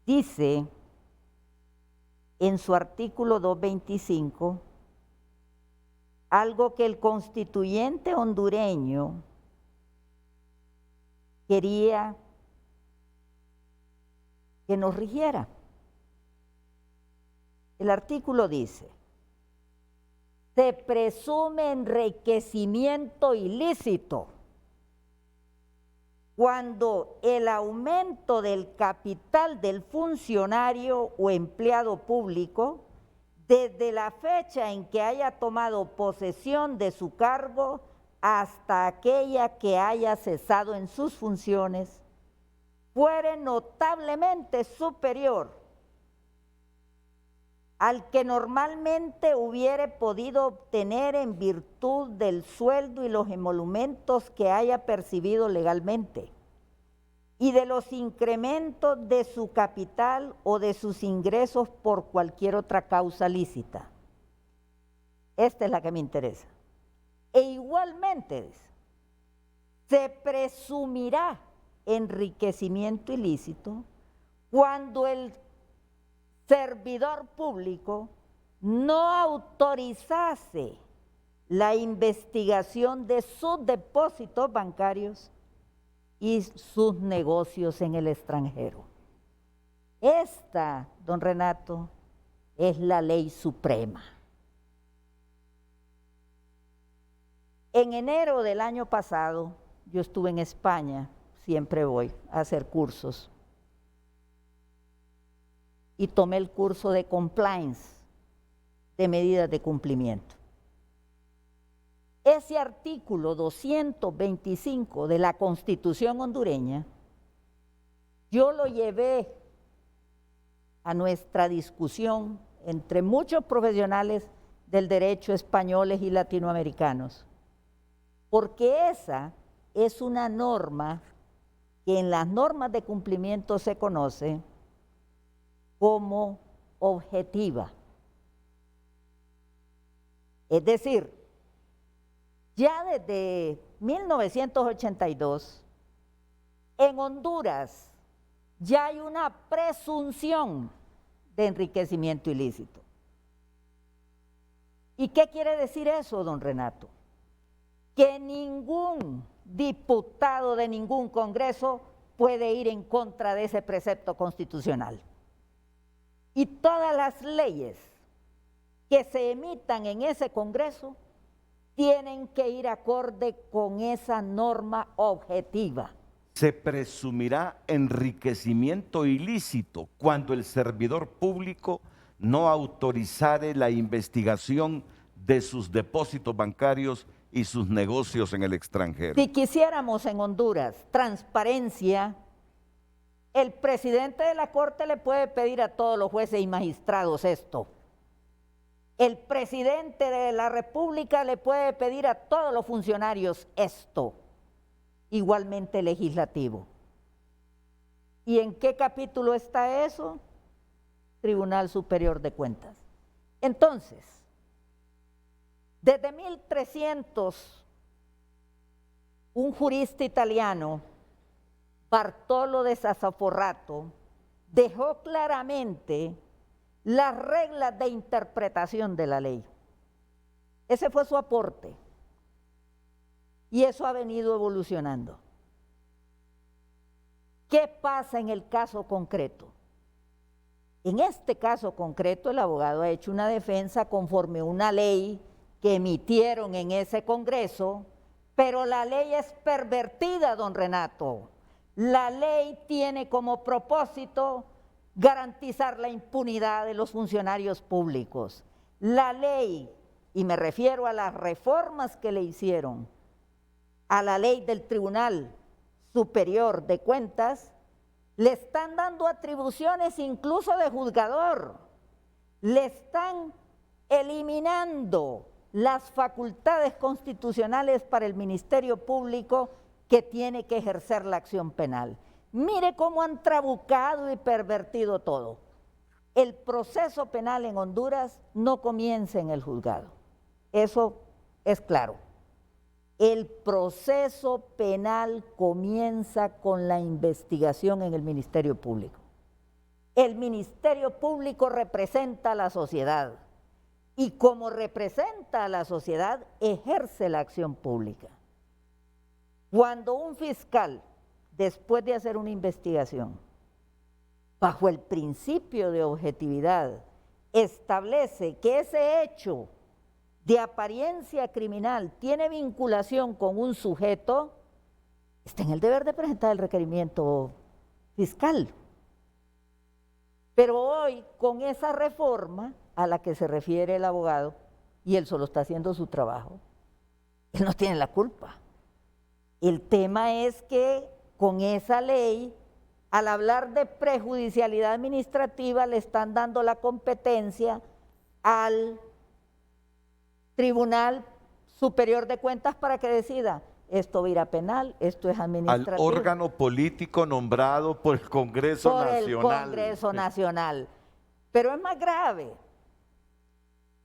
dice en su artículo 225 algo que el constituyente hondureño quería que nos rigiera. El artículo dice: se presume enriquecimiento ilícito cuando el aumento del capital del funcionario o empleado público, desde la fecha en que haya tomado posesión de su cargo hasta aquella que haya cesado en sus funciones, fuere notablemente superior al que normalmente hubiere podido obtener en virtud del sueldo y los emolumentos que haya percibido legalmente, y de los incrementos de su capital o de sus ingresos por cualquier otra causa lícita. Esta es la que me interesa. E igualmente, se presumirá enriquecimiento ilícito cuando el servidor público no autorizase la investigación de sus depósitos bancarios y sus negocios en el extranjero. Esta, don Renato, es la ley suprema. En enero del año pasado, yo estuve en España, siempre voy a hacer cursos, y tomé el curso de compliance, de medidas de cumplimiento. Ese artículo 225 de la Constitución hondureña, yo lo llevé a nuestra discusión entre muchos profesionales del derecho españoles y latinoamericanos, porque esa es una norma que en las normas de cumplimiento se conoce como objetiva. Es decir, ya desde 1982, en Honduras ya hay una presunción de enriquecimiento ilícito. ¿Y qué quiere decir eso, don Renato? Que ningún diputado de ningún congreso puede ir en contra de ese precepto constitucional. Y todas las leyes que se emitan en ese congreso tienen que ir acorde con esa norma objetiva. Se presumirá enriquecimiento ilícito cuando el servidor público no autorizare la investigación de sus depósitos bancarios y sus negocios en el extranjero. Si quisiéramos en Honduras transparencia, el presidente de la Corte le puede pedir a todos los jueces y magistrados esto. El presidente de la República le puede pedir a todos los funcionarios esto. Igualmente legislativo. ¿Y en qué capítulo está eso? Tribunal Superior de Cuentas. Entonces, desde 1300, un jurista italiano, Bartolo de Sassoforrato, dejó claramente las reglas de interpretación de la ley. Ese fue su aporte. Y eso ha venido evolucionando. ¿Qué pasa en el caso concreto? En este caso concreto, el abogado ha hecho una defensa conforme a una ley que emitieron en ese Congreso, pero la ley es pervertida, don Renato. La ley tiene como propósito garantizar la impunidad de los funcionarios públicos. La ley, y me refiero a las reformas que le hicieron a la ley del Tribunal Superior de Cuentas, le están dando atribuciones incluso de juzgador, le están eliminando las facultades constitucionales para el Ministerio Público que tiene que ejercer la acción penal. Mire cómo han trabucado y pervertido todo. El proceso penal en Honduras no comienza en el juzgado, eso es claro. El proceso penal comienza con la investigación en el Ministerio Público. El Ministerio Público representa a la sociedad y como representa a la sociedad, ejerce la acción pública. Cuando un fiscal, después de hacer una investigación, bajo el principio de objetividad, establece que ese hecho de apariencia criminal tiene vinculación con un sujeto, está en el deber de presentar el requerimiento fiscal. Pero hoy, con esa reforma a la que se refiere el abogado, y él solo está haciendo su trabajo, él no tiene la culpa. El tema es que con esa ley, al hablar de prejudicialidad administrativa, le están dando la competencia al Tribunal Superior de Cuentas para que decida, esto va a ir a penal, esto es administrativo. Al órgano político nombrado por el Congreso Nacional. Por el Congreso Nacional. Pero es más grave.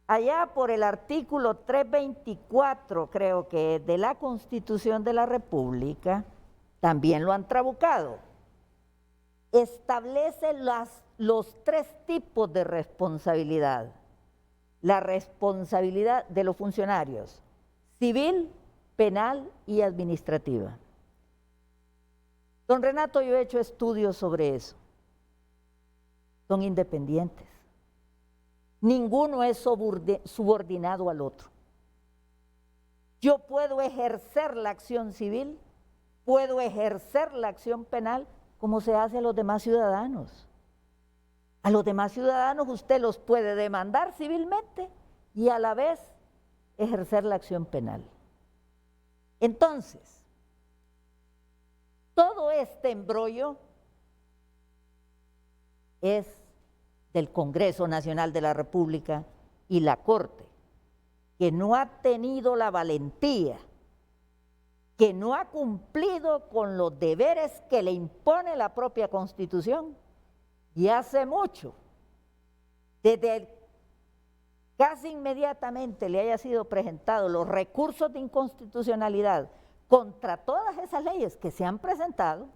Allá por el artículo 324, creo que es, de la Constitución de la República, también lo han trabucado. Establece los tres tipos de responsabilidad. La responsabilidad de los funcionarios, civil, penal y administrativa. Don Renato, yo he hecho estudios sobre eso. Son independientes. Ninguno es subordinado al otro. Yo puedo ejercer la acción civil, puedo ejercer la acción penal como se hace a los demás ciudadanos. A los demás ciudadanos usted los puede demandar civilmente y a la vez ejercer la acción penal. Entonces, todo este embrollo es del Congreso Nacional de la República y la Corte, que no ha tenido la valentía, que no ha cumplido con los deberes que le impone la propia Constitución. Y hace mucho casi inmediatamente le haya sido presentado los recursos de inconstitucionalidad contra todas esas leyes que se han presentado,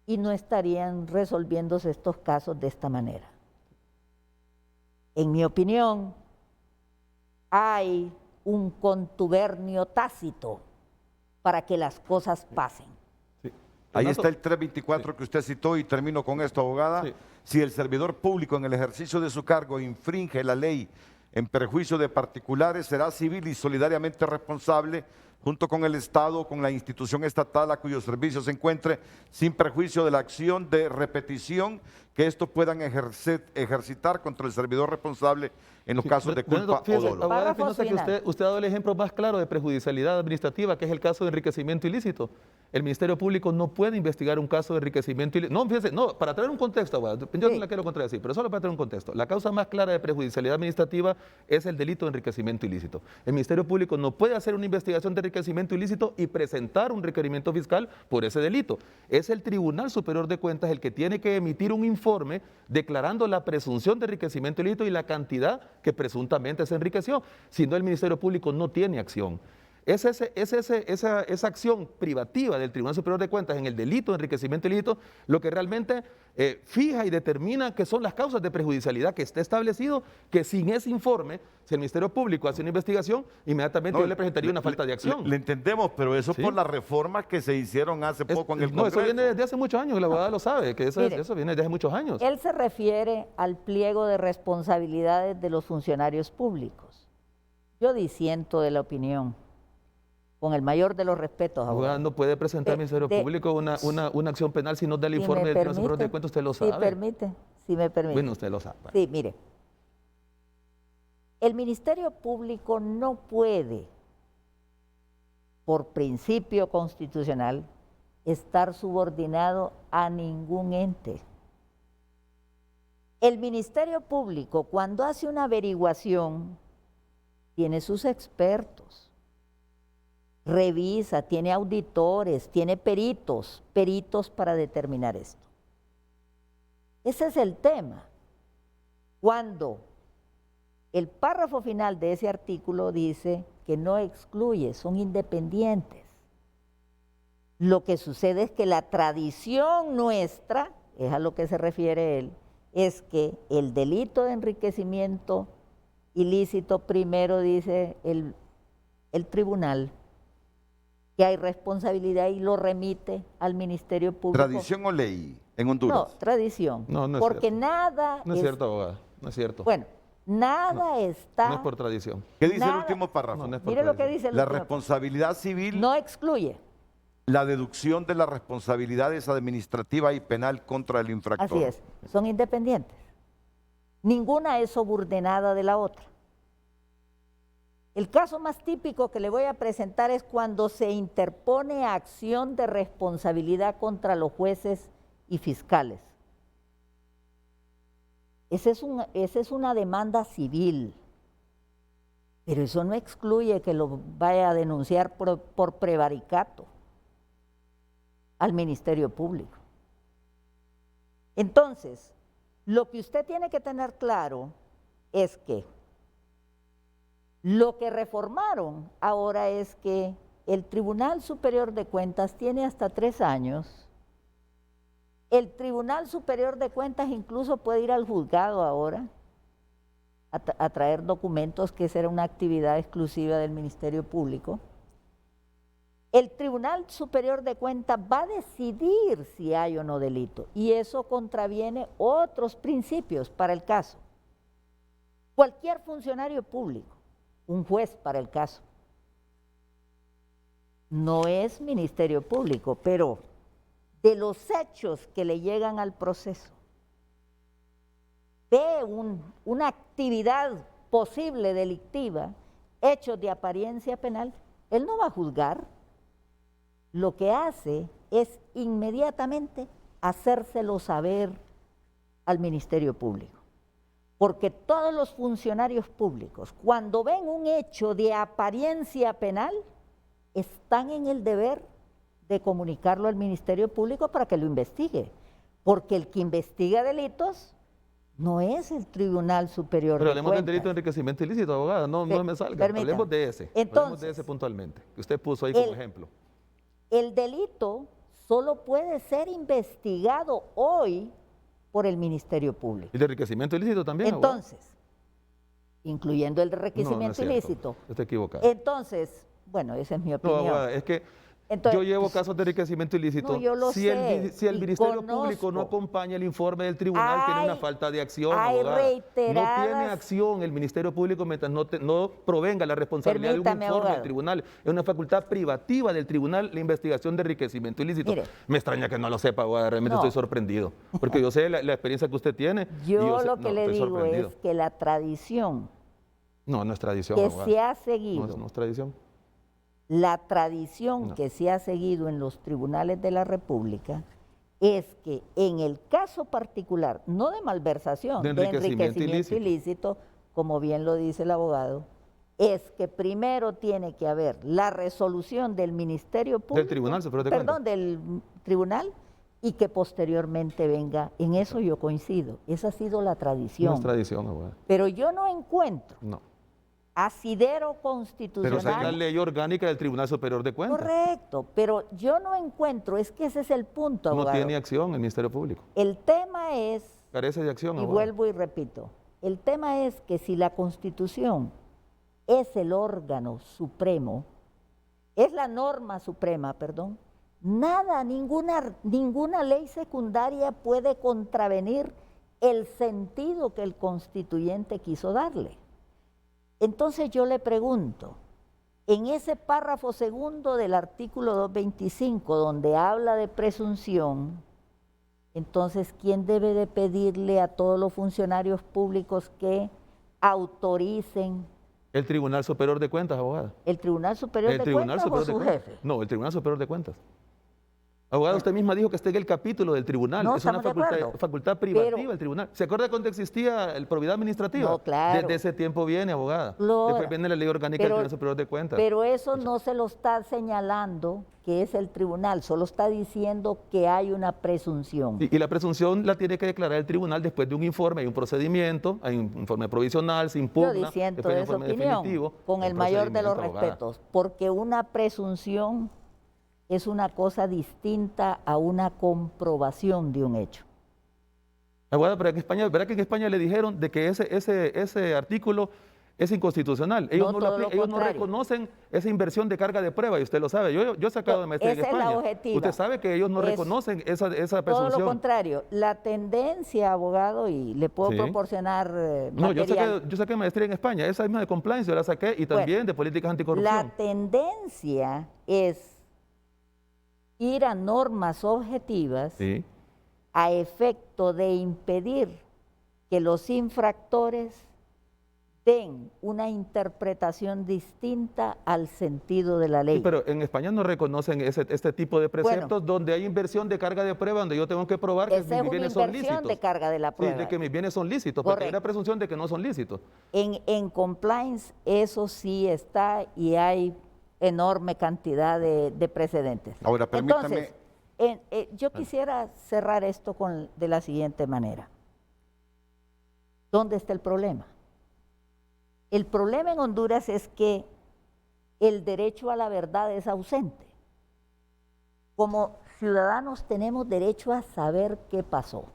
y no estarían resolviéndose estos casos de esta manera. En mi opinión, hay un contubernio tácito para que las cosas pasen. Sí. Ahí Renato, está el 324 que usted citó, y termino con esto, abogada. Sí. Si el servidor público en el ejercicio de su cargo infringe la ley en perjuicio de particulares, será civil y solidariamente responsable junto con el Estado o con la institución estatal a cuyo servicio se encuentre, sin perjuicio de la acción de repetición que estos puedan ejercitar contra el servidor responsable en los casos de culpa fíjese, o dolo. abogada Párrafo Espinosa, que final. usted ha dado el ejemplo más claro de prejudicialidad administrativa, que es el caso de enriquecimiento ilícito. El Ministerio Público no puede investigar un caso de enriquecimiento ilícito. No, fíjese, no, para traer un contexto, abogada, yo no la quiero contradecir, pero solo para traer un contexto. La causa más clara de prejudicialidad administrativa es el delito de enriquecimiento ilícito. El Ministerio Público no puede hacer una investigación de enriquecimiento ilícito y presentar un requerimiento fiscal por ese delito. Es el Tribunal Superior de Cuentas el que tiene que emitir un informe declarando la presunción de enriquecimiento ilícito y la cantidad que presuntamente se enriqueció. Si no, el Ministerio Público no tiene acción. Esa acción privativa del Tribunal Superior de Cuentas en el delito de enriquecimiento ilícito lo que realmente fija y determina qué son las causas de prejudicialidad, que está establecido que sin ese informe, si el Ministerio Público hace una investigación, inmediatamente yo le presentaría una falta de acción. Le entendemos, pero eso Sí. por las reformas que se hicieron hace poco en el No, Congreso. eso viene desde hace muchos años, la abogada lo sabe, que eso, Mire, eso viene desde hace muchos años. Él se refiere al pliego de responsabilidades de los funcionarios públicos. Yo disiento de la opinión, con el mayor de los respetos, La abogada abogado. no puede presentar al Ministerio Público una acción penal si no da el informe del Tribunal Superior de Cuentas, usted lo sabe. Si me permite. Bueno, usted lo sabe. Sí, mire. El Ministerio Público no puede, por principio constitucional, estar subordinado a ningún ente. El Ministerio Público, cuando hace una averiguación, tiene sus expertos, revisa, tiene auditores, tiene peritos para determinar esto. Ese es el tema. Cuando el párrafo final de ese artículo dice que no excluye, son independientes. Lo que sucede es que la tradición nuestra, es a lo que se refiere él, es que el delito de enriquecimiento ilícito primero dice el tribunal que hay responsabilidad y lo remite al Ministerio Público. ¿Tradición o ley en Honduras? No, tradición. No, no es porque cierto. nada No es cierto, abogada, no es cierto. Bueno, nada está... No es por tradición. ¿Qué dice el nada- último párrafo? No es por Mire lo que tradición. dice el La último. responsabilidad civil, No excluye. la deducción de las responsabilidades administrativa y penal contra el infractor. Así es, son independientes. Ninguna es subordinada de la otra. El caso más típico que le voy a presentar es cuando se interpone acción de responsabilidad contra los jueces y fiscales. Esa es una demanda civil, pero eso no excluye que lo vaya a denunciar por prevaricato al Ministerio Público. Entonces, lo que usted tiene que tener claro es que lo que reformaron ahora es que el Tribunal Superior de Cuentas tiene hasta 3 años. El Tribunal Superior de Cuentas incluso puede ir al juzgado ahora a traer documentos, que esa era una actividad exclusiva del Ministerio Público. El Tribunal Superior de Cuentas va a decidir si hay o no delito, y eso contraviene otros principios para el caso. Cualquier funcionario público, un juez para el caso, no es Ministerio Público, pero de los hechos que le llegan al proceso, ve una actividad posible delictiva, hechos de apariencia penal, él no va a juzgar. Lo que hace es inmediatamente hacérselo saber al Ministerio Público. Porque todos los funcionarios públicos, cuando ven un hecho de apariencia penal, están en el deber de comunicarlo al Ministerio Público para que lo investigue. Porque el que investiga delitos No es el Tribunal Superior Pero de hablemos del Cuentas. delito de enriquecimiento ilícito, abogada, no me salga. Permítame. Hablemos de ese. Hablemos Entonces, de ese puntualmente, que usted puso ahí como ejemplo. El delito solo puede ser investigado hoy por el Ministerio Público. ¿Y de enriquecimiento ilícito también, abogada? Entonces, incluyendo el enriquecimiento No es cierto. ilícito. Está equivocado. Entonces, bueno, esa es mi No, opinión. abogada, es que Entonces, yo llevo casos de enriquecimiento ilícito. No, yo lo si el, sé, si el y Ministerio Público no conozco. acompaña el informe del tribunal, tiene una Hay- falta de acción, hay abogada. No reiteradas- tiene acción el Ministerio Público mientras no provenga la responsabilidad de un Permítame, informe del abogado. tribunal. Es una facultad privativa del tribunal la investigación de enriquecimiento ilícito. Mire. Me extraña que no lo sepa, abogada. Realmente No. estoy sorprendido. Porque yo sé la experiencia que usted tiene. y Yo sé- lo que no, le estoy digo sorprendido. es que la tradición No, no es tradición, que abogada. se ha seguido, No es tradición. la tradición No. que se ha seguido en los tribunales de la República es que en el caso particular, no de malversación, De de enriquecimiento enriquecimiento ilícito, como bien lo dice el abogado, es que primero tiene que haber la resolución del Ministerio Público, Tribunal Superior de perdón, del tribunal, y que posteriormente venga. En eso yo coincido. Esa ha sido la No tradición. es tradición, abogada. Pero yo no encuentro No. asidero Pero constitucional. esa es la ley orgánica del Tribunal Superior de Cuentas. Correcto, pero yo no encuentro, es que ese es el punto, No abogado. tiene acción el Ministerio Público. El tema es, Carece de acción, y abogada. vuelvo y repito, el tema es que si la Constitución es el órgano supremo, es la norma suprema, perdón, nada, ninguna ley secundaria puede contravenir el sentido que el constituyente quiso darle. Entonces yo le pregunto, en ese párrafo segundo del artículo 225, donde habla de presunción, entonces, ¿quién debe de pedirle a todos los funcionarios públicos que autoricen El Tribunal Superior de Cuentas, abogada. el Tribunal Superior de Cuentas o su jefe? No, el Tribunal Superior de Cuentas. Abogada, usted misma dijo que está en el capítulo del tribunal. No, es una estamos de acuerdo. facultad privativa Pero- del tribunal. ¿Se acuerda cuando existía el probidad administrativa? No, claro. Desde ese tiempo viene, abogada. Claro. Después viene la ley orgánica del Tribunal Superior de Cuentas. Pero eso no se lo está señalando que es el tribunal, solo está diciendo que hay una presunción. Y la presunción la tiene que declarar el tribunal después de un informe, hay un procedimiento, hay un informe provisional, se impugna, Yo disiento después hay de un esa informe opinión, definitivo. con hay el un mayor de los procedimiento, abogada. respetos, porque una presunción es una cosa distinta a una comprobación de un hecho. Abogada, pero en España, ¿verdad que en España le dijeron de que ese artículo es inconstitucional? Ellos No, no, todo lo ellos no contrario. reconocen esa inversión de carga de prueba y usted lo sabe. Yo he sacado de maestría en Esa es la España. objetiva. Usted sabe que ellos no Es reconocen esa Todo presunción. lo contrario, la tendencia, abogado, y le puedo Sí. proporcionar No, material. yo saqué maestría en España, esa misma de compliance yo la saqué y también de políticas anticorrupción. La tendencia es ir a normas objetivas Sí. a efecto de impedir que los infractores den una interpretación distinta al sentido de la ley. Sí, pero en España no reconocen este tipo de preceptos donde hay inversión de carga de prueba, donde yo tengo que probar que Esa mis es una bienes son inversión lícitos. de carga de la Sí, prueba. de que mis bienes son lícitos, porque hay una Correcto. presunción de que no son lícitos. En compliance eso sí está y hay enorme cantidad de precedentes. Ahora, permítame- Entonces, yo quisiera cerrar esto de la siguiente manera. ¿Dónde está el problema? El problema en Honduras es que el derecho a la verdad es ausente. Como ciudadanos tenemos derecho a saber qué pasó.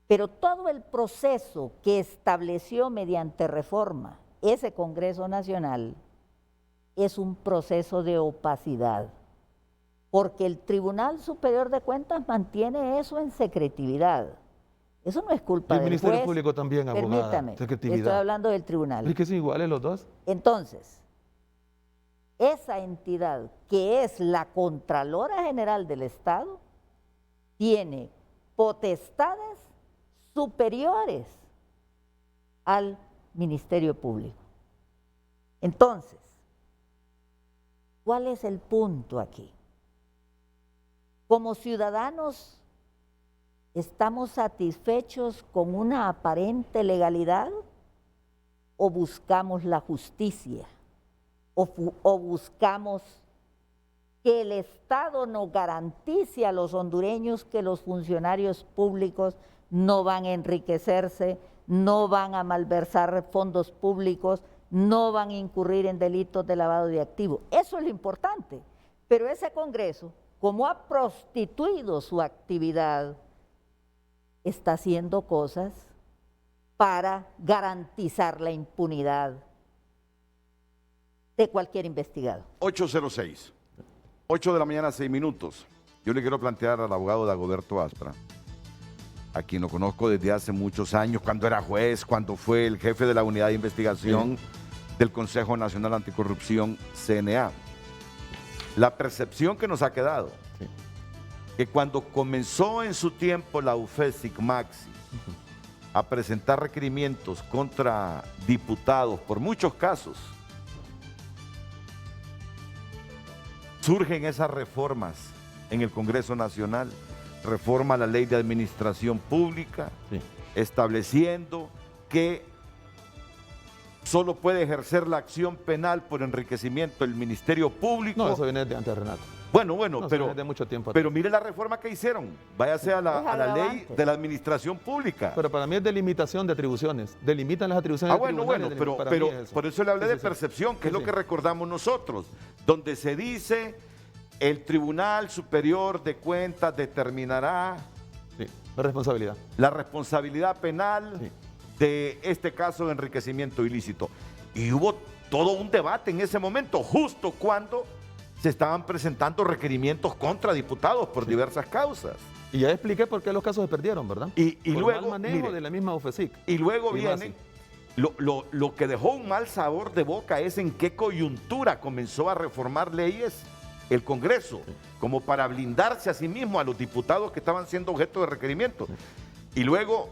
Pero todo el proceso que estableció mediante reforma ese Congreso Nacional es un proceso de opacidad, porque el Tribunal Superior de Cuentas mantiene eso en secretividad. Eso no es culpa Y el del Ministerio juez. Público también, abogada. Permítame, Secretividad. estoy hablando del tribunal. ¿Es que son iguales los dos? Entonces, esa entidad que es la Contralora General del Estado tiene potestades superiores al Ministerio Público. Entonces, ¿cuál es el punto aquí? Como ciudadanos, ¿estamos satisfechos con una aparente legalidad o buscamos la justicia? ¿O buscamos que el Estado nos garantice a los hondureños que los funcionarios públicos no van a enriquecerse, no van a malversar fondos públicos, no van a incurrir en delitos de lavado de activos. Eso es lo importante. Pero ese Congreso, como ha prostituido su actividad, está haciendo cosas para garantizar la impunidad de cualquier investigado. 8:06, 8 de la mañana, 6 minutos. Yo le quiero plantear al abogado Dagoberto Aspra, a quien lo conozco desde hace muchos años, cuando era juez, cuando fue el jefe de la unidad de investigación del Consejo Nacional Anticorrupción, CNA. La percepción que nos ha quedado, que cuando comenzó en su tiempo la UFESIC Maxi a presentar requerimientos contra diputados por muchos casos, surgen esas reformas en el Congreso Nacional, reforma a la Ley de Administración Pública, estableciendo que solo puede ejercer la acción penal por enriquecimiento el Ministerio Público. No, eso viene de antes, Renato. Bueno, No, pero, viene de mucho tiempo pero mire la reforma que hicieron. Váyase a la ley de la Administración Pública. Pero para mí es delimitación de atribuciones. Delimitan las atribuciones. Bueno, pero por eso le hablé de percepción, que es lo que recordamos nosotros, donde se dice el Tribunal Superior de Cuentas determinará la responsabilidad penal de este caso de enriquecimiento ilícito. Y hubo todo un debate en ese momento, justo cuando se estaban presentando requerimientos contra diputados por diversas causas. Y ya expliqué por qué los casos se perdieron, ¿verdad? Y por luego, mal manejo de la misma UFESIC. Y luego viene, lo que dejó un mal sabor de boca es en qué coyuntura comenzó a reformar leyes el Congreso, como para blindarse a sí mismo a los diputados que estaban siendo objeto de requerimiento. Y luego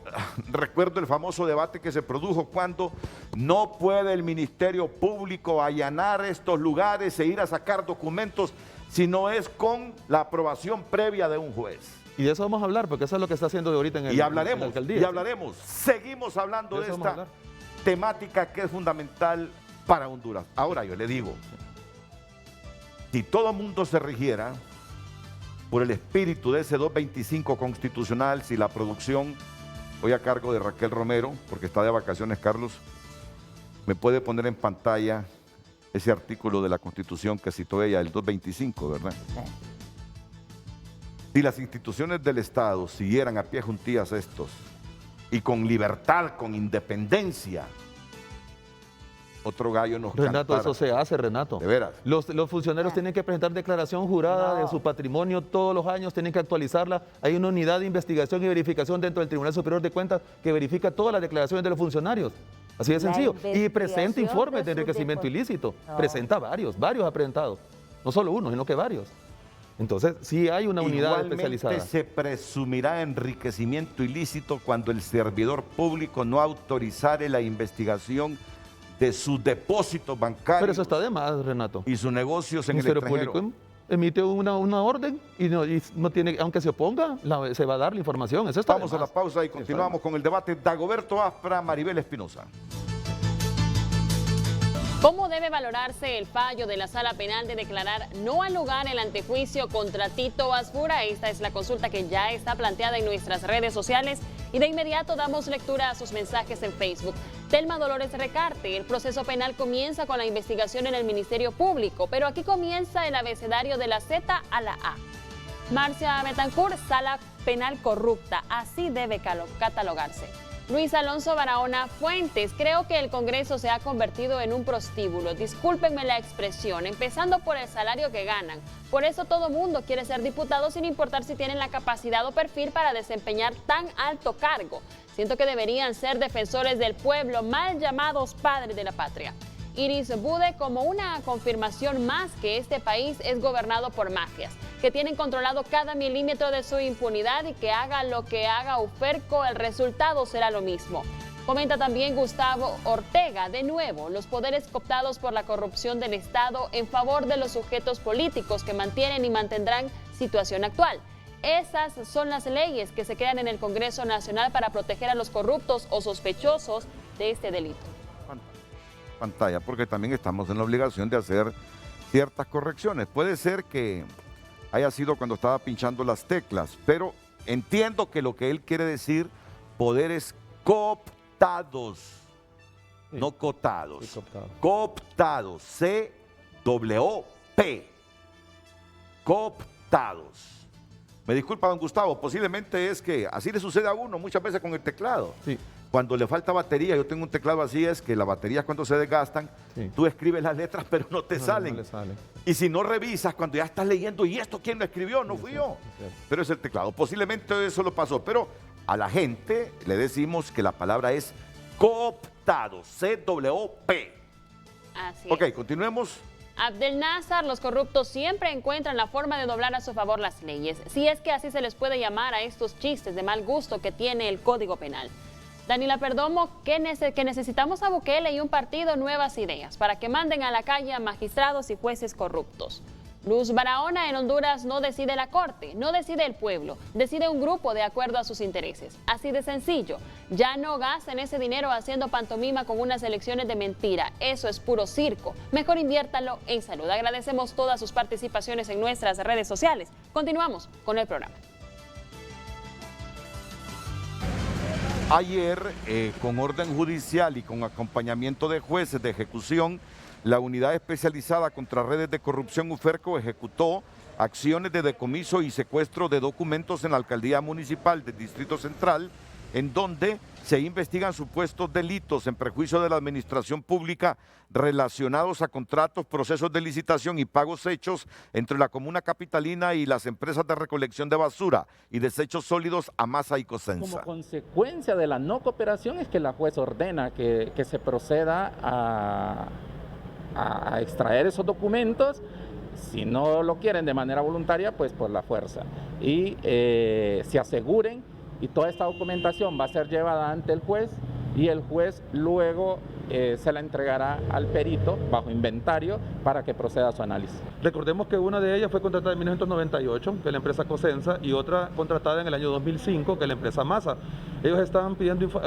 recuerdo el famoso debate que se produjo cuando no puede el Ministerio Público allanar estos lugares e ir a sacar documentos si no es con la aprobación previa de un juez. Y de eso vamos a hablar, porque eso es lo que está haciendo ahorita en la alcaldía. Y hablaremos, seguimos hablando de esta temática que es fundamental para Honduras. Ahora yo le digo, si todo mundo se rigiera por el espíritu de ese 225 constitucional, si la producción, hoy a cargo de Raquel Romero, porque está de vacaciones Carlos, me puede poner en pantalla ese artículo de la Constitución que citó ella, el 225, ¿verdad? Si las instituciones del Estado siguieran a pie juntillas estos, y con libertad, con independencia, otro gallo nos Renato, cantara. eso se hace, Renato. De veras. Los funcionarios tienen que presentar declaración jurada de su patrimonio todos los años, tienen que actualizarla. Hay una unidad de investigación y verificación dentro del Tribunal Superior de Cuentas que verifica todas las declaraciones de los funcionarios. Así de sencillo. Y presenta informes de enriquecimiento ilícito. Presenta varios ha presentado. No solo uno, sino que varios. Entonces, sí hay una unidad especializada. Igualmente se presumirá enriquecimiento ilícito cuando el servidor público no autorizare la investigación de sus depósitos bancarios. Pero eso está de más, Renato. Y sus negocios en el Ministerio extranjero. Público emite una orden y no tiene, aunque se oponga, se va a dar la información. Eso está Vamos a la pausa y continuamos con el debate. Dagoberto Aspra, Maribel Espinosa. ¿Cómo debe valorarse el fallo de la Sala Penal de declarar no al lugar el antejuicio contra Tito Asfura? Esta es la consulta que ya está planteada en nuestras redes sociales y de inmediato damos lectura a sus mensajes en Facebook. Telma Dolores Recarte, el proceso penal comienza con la investigación en el Ministerio Público, pero aquí comienza el abecedario de la Z a la A. Marcia Betancourt, Sala Penal corrupta, así debe catalogarse. Luis Alonso Barahona Fuentes, creo que el Congreso se ha convertido en un prostíbulo, discúlpenme la expresión, empezando por el salario que ganan. Por eso todo mundo quiere ser diputado sin importar si tienen la capacidad o perfil para desempeñar tan alto cargo. Siento que deberían ser defensores del pueblo, mal llamados padres de la patria. Iris Bude, como una confirmación más que este país es gobernado por mafias, que tienen controlado cada milímetro de su impunidad y que haga lo que haga Uferco, el resultado será lo mismo. Comenta también Gustavo Ortega, de nuevo, los poderes cooptados por la corrupción del Estado en favor de los sujetos políticos que mantienen y mantendrán situación actual. Esas son las leyes que se crean en el Congreso Nacional para proteger a los corruptos o sospechosos de este delito. Pantalla, porque también estamos en la obligación de hacer ciertas correcciones. Puede ser que haya sido cuando estaba pinchando las teclas, pero entiendo que lo que él quiere decir poderes cooptados, Sí. no cotados, Sí, cooptado. cooptados, C-O-P, cooptados. Me disculpa, don Gustavo, posiblemente es que así le sucede a uno muchas veces con el teclado. Sí. Cuando le falta batería, yo tengo un teclado así, es que las baterías cuando se desgastan, Sí. tú escribes las letras pero no te No, salen. no le sale. Y si no revisas, cuando ya estás leyendo, ¿y esto quién lo escribió? No fui yo. Pero es el teclado. Posiblemente eso lo pasó. Pero a la gente le decimos que la palabra es cooptado. C-W-P. Así Ok, es. continuemos. Abdel Nazar, los corruptos siempre encuentran la forma de doblar a su favor las leyes, si es que así se les puede llamar a estos chistes de mal gusto que tiene el Código Penal. Daniela Perdomo, que necesitamos a Bukele y un partido nuevas ideas para que manden a la calle a magistrados y jueces corruptos. Luz Barahona, en Honduras no decide la corte, no decide el pueblo, decide un grupo de acuerdo a sus intereses. Así de sencillo. Ya no gasten ese dinero haciendo pantomima con unas elecciones de mentira. Eso es puro circo. Mejor inviértalo en salud. Agradecemos todas sus participaciones en nuestras redes sociales. Continuamos con el programa. Ayer, con orden judicial y con acompañamiento de jueces de ejecución, la Unidad Especializada contra Redes de Corrupción UFERCO ejecutó acciones de decomiso y secuestro de documentos en la Alcaldía Municipal del Distrito Central, en donde se investigan supuestos delitos en perjuicio de la administración pública relacionados a contratos, procesos de licitación y pagos hechos entre la comuna capitalina y las empresas de recolección de basura y desechos sólidos Amasa y Cosenza. Como consecuencia de la no cooperación es que la juez ordena que se proceda a extraer esos documentos. Si no lo quieren de manera voluntaria, pues por la fuerza. Y se aseguren, y toda esta documentación va a ser llevada ante el juez, y el juez luego se la entregará al perito bajo inventario para que proceda a su análisis. Recordemos que una de ellas fue contratada en 1998, que es la empresa Cosenza, y otra contratada en el año 2005, que es la empresa Masa. Ellos han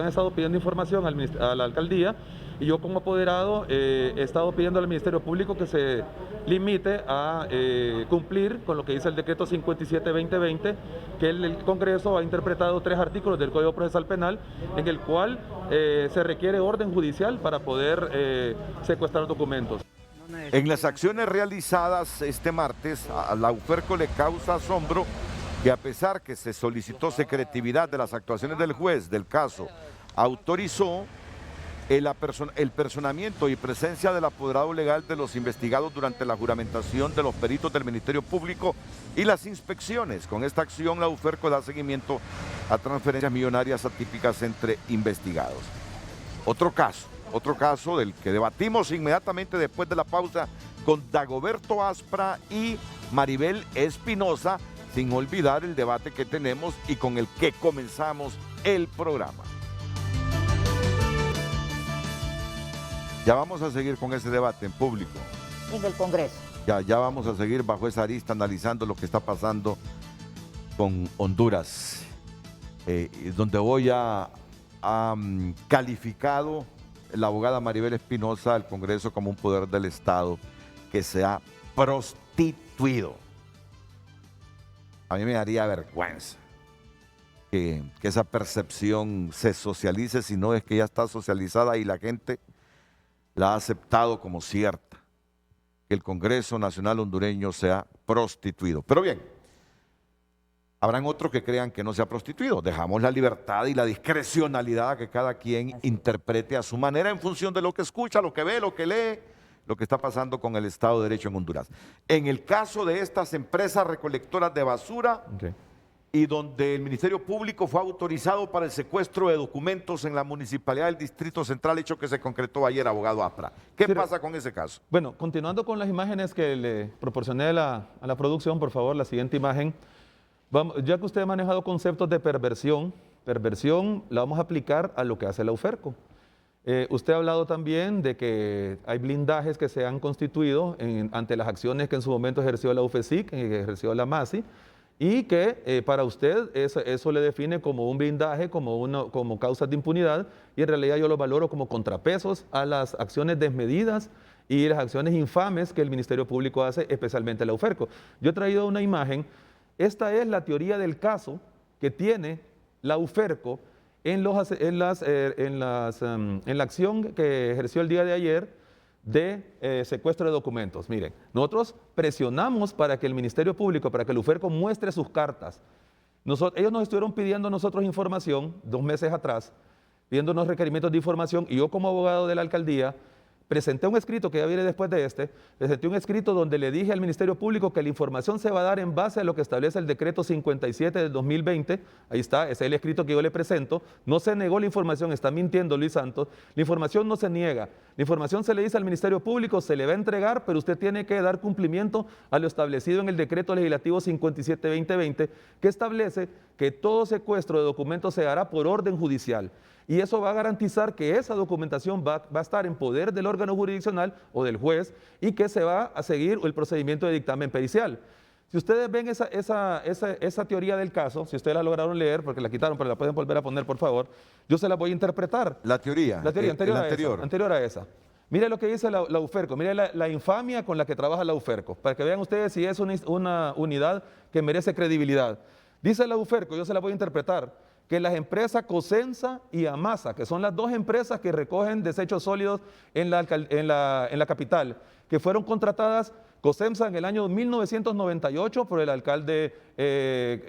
estado pidiendo información a la alcaldía, y yo como apoderado he estado pidiendo al Ministerio Público que se limite a cumplir con lo que dice el decreto 57-2020, que el Congreso ha interpretado 3 artículos del Código Procesal Penal, en el cual se requiere orden judicial para poder secuestrar documentos. En las acciones realizadas este martes, a la UFERCO le causa asombro que a pesar que se solicitó secretividad de las actuaciones del juez del caso, autorizó el personamiento y presencia del apoderado legal de los investigados durante la juramentación de los peritos del Ministerio Público y las inspecciones. Con esta acción, la UFERCO da seguimiento a transferencias millonarias atípicas entre investigados. Otro caso del que debatimos inmediatamente después de la pausa con Dagoberto Aspra y Maribel Espinosa, sin olvidar el debate que tenemos y con el que comenzamos el programa. Ya vamos a seguir con ese debate en público. En el Congreso. Ya vamos a seguir bajo esa arista analizando lo que está pasando con Honduras, donde hoy ha calificado la abogada Maribel Espinosa al Congreso como un poder del Estado que se ha prostituido. A mí me daría vergüenza que esa percepción se socialice, si no es que ya está socializada y la gente la ha aceptado como cierta, que el Congreso Nacional Hondureño se ha prostituido. Pero bien, habrán otros que crean que no se ha prostituido. Dejamos la libertad y la discrecionalidad a que cada quien interprete a su manera en función de lo que escucha, lo que ve, lo que lee, lo que está pasando con el Estado de Derecho en Honduras. En el caso de estas empresas recolectoras de basura, y donde el Ministerio Público fue autorizado para el secuestro de documentos en la Municipalidad del Distrito Central, hecho que se concretó ayer, abogado Aspra. ¿Qué pasa con ese caso? Bueno, continuando con las imágenes que le proporcioné a la producción, por favor, la siguiente imagen. Ya que usted ha manejado conceptos de perversión la vamos a aplicar a lo que hace la UFERCO. Usted ha hablado también de que hay blindajes que se han constituido ante las acciones que en su momento ejerció la UFESIC, que ejerció la MASI, y que para usted eso le define como un blindaje, como causas de impunidad, y en realidad yo lo valoro como contrapesos a las acciones desmedidas y las acciones infames que el Ministerio Público hace, especialmente la UFERCO. Yo he traído una imagen. Esta es la teoría del caso que tiene la UFERCO en la acción que ejerció el día de ayer de secuestro de documentos. Miren, nosotros presionamos para que el Ministerio Público, para que el UFERCO muestre sus cartas. Ellos nos estuvieron pidiendo a nosotros información 2 meses atrás, pidiéndonos requerimientos de información, y yo como abogado de la alcaldía presenté un escrito que ya viene después de presenté un escrito donde le dije al Ministerio Público que la información se va a dar en base a lo que establece el decreto 57 del 2020, ahí está, ese es el escrito que yo le presento, no se negó la información, está mintiendo Luis Santos, la información no se niega, la información se le dice al Ministerio Público, se le va a entregar, pero usted tiene que dar cumplimiento a lo establecido en el decreto legislativo 57-2020, que establece que todo secuestro de documentos se hará por orden judicial. Y eso va a garantizar que esa documentación va a estar en poder del órgano jurisdiccional o del juez y que se va a seguir el procedimiento de dictamen pericial. Si ustedes ven esa teoría del caso, si ustedes la lograron leer, porque la quitaron, pero la pueden volver a poner, por favor, yo se la voy a interpretar. La teoría anterior a esa. Mire lo que dice la UFERCO, mire la infamia con la que trabaja la UFERCO, para que vean ustedes si es una unidad que merece credibilidad. Dice la UFERCO, yo se la voy a interpretar, que las empresas Cosensa y Amasa, que son las 2 empresas que recogen desechos sólidos en la capital, que fueron contratadas, Cosensa en el año 1998 por el alcalde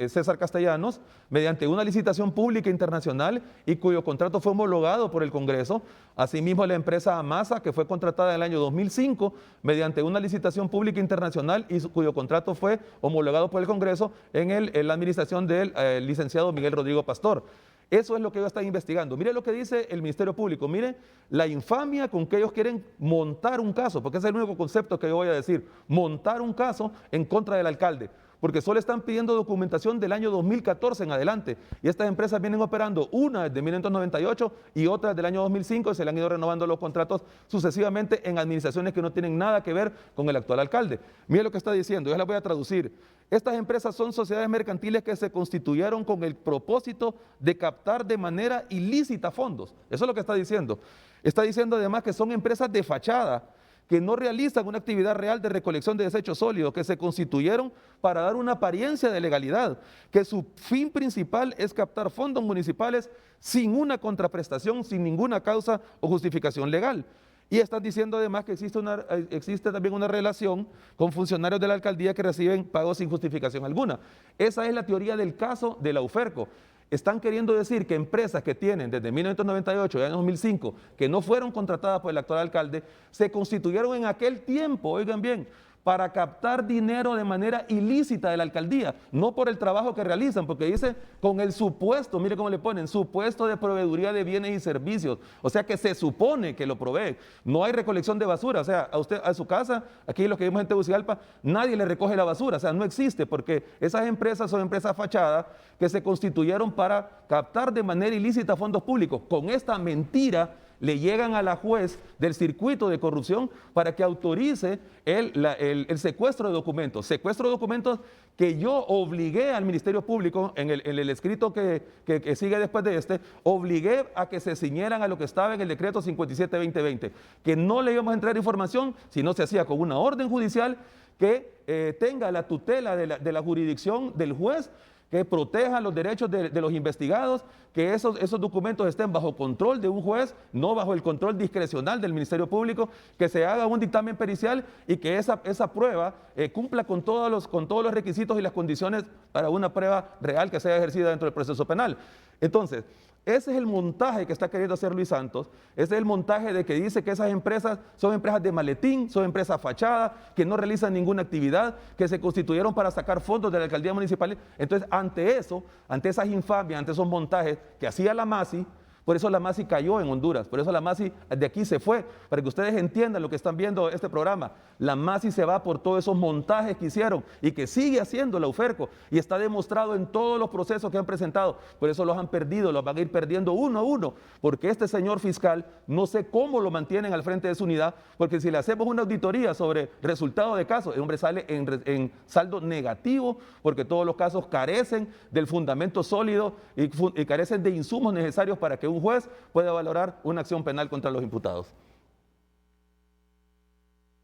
César Castellanos, mediante una licitación pública internacional y cuyo contrato fue homologado por el Congreso. Asimismo, la empresa Amasa, que fue contratada en el año 2005 mediante una licitación pública internacional y cuyo contrato fue homologado por el Congreso en la administración del licenciado Miguel Rodrigo Pastor. Eso es lo que ellos están investigando. Mire lo que dice el Ministerio Público, mire la infamia con que ellos quieren montar un caso, porque ese es el único concepto que yo voy a decir, montar un caso en contra del alcalde, porque solo están pidiendo documentación del año 2014 en adelante, y estas empresas vienen operando, una desde 1998 y otra desde el año 2005, y se le han ido renovando los contratos sucesivamente en administraciones que no tienen nada que ver con el actual alcalde. Mire lo que está diciendo, yo la voy a traducir. Estas empresas son sociedades mercantiles que se constituyeron con el propósito de captar de manera ilícita fondos. Eso es lo que está diciendo. Está diciendo además que son empresas de fachada, que no realizan una actividad real de recolección de desechos sólidos, que se constituyeron para dar una apariencia de legalidad, que su fin principal es captar fondos municipales sin una contraprestación, sin ninguna causa o justificación legal. Y están diciendo además que existe también una relación con funcionarios de la alcaldía que reciben pagos sin justificación alguna. Esa es la teoría del caso de la UFERCO. Están queriendo decir que empresas que tienen desde 1998 y año 2005, que no fueron contratadas por el actual alcalde, se constituyeron en aquel tiempo, oigan bien, para captar dinero de manera ilícita de la alcaldía, no por el trabajo que realizan, porque dice con el supuesto, mire cómo le ponen, supuesto de proveeduría de bienes y servicios, o sea que se supone que lo provee. No hay recolección de basura, o sea, a su casa, aquí los que vimos en Tegucigalpa, nadie le recoge la basura, o sea, no existe, porque esas empresas son empresas fachadas que se constituyeron para captar de manera ilícita fondos públicos. Con esta mentira le llegan a la juez del circuito de corrupción para que autorice el secuestro de documentos. Secuestro de documentos que yo obligué al Ministerio Público, en el escrito que sigue después de obligué a que se ciñeran a lo que estaba en el decreto 57-2020, que no le íbamos a entregar información si no se hacía con una orden judicial que tenga la tutela de la jurisdicción del juez, que proteja los derechos de los investigados, que esos documentos estén bajo control de un juez, no bajo el control discrecional del Ministerio Público, que se haga un dictamen pericial y que esa prueba cumpla con todos los requisitos y las condiciones para una prueba real que sea ejercida dentro del proceso penal. Entonces, ese es el montaje que está queriendo hacer Luis Santos, ese es el montaje de que dice que esas empresas son empresas de maletín, son empresas fachadas, que no realizan ninguna actividad, que se constituyeron para sacar fondos de la alcaldía municipal. Entonces, ante esas infamias, ante esos montajes que hacía la MASI, por eso la MASI cayó en Honduras, por eso la MASI de aquí se fue, para que ustedes entiendan lo que están viendo este programa. La MASI se va por todos esos montajes que hicieron y que sigue haciendo la UFERCO y está demostrado en todos los procesos que han presentado. Por eso los han perdido, los van a ir perdiendo uno a uno, porque este señor fiscal no sé cómo lo mantienen al frente de su unidad, porque si le hacemos una auditoría sobre resultado de casos, el hombre sale en saldo negativo, porque todos los casos carecen del fundamento sólido y carecen de insumos necesarios para que un juez pueda valorar una acción penal contra los imputados.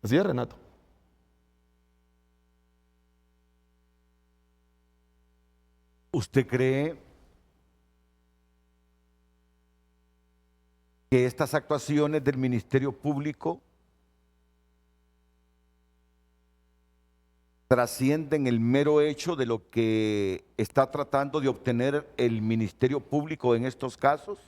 Así es, Renato. ¿Usted cree que estas actuaciones del Ministerio Público trascienden el mero hecho de lo que está tratando de obtener el Ministerio Público en estos casos?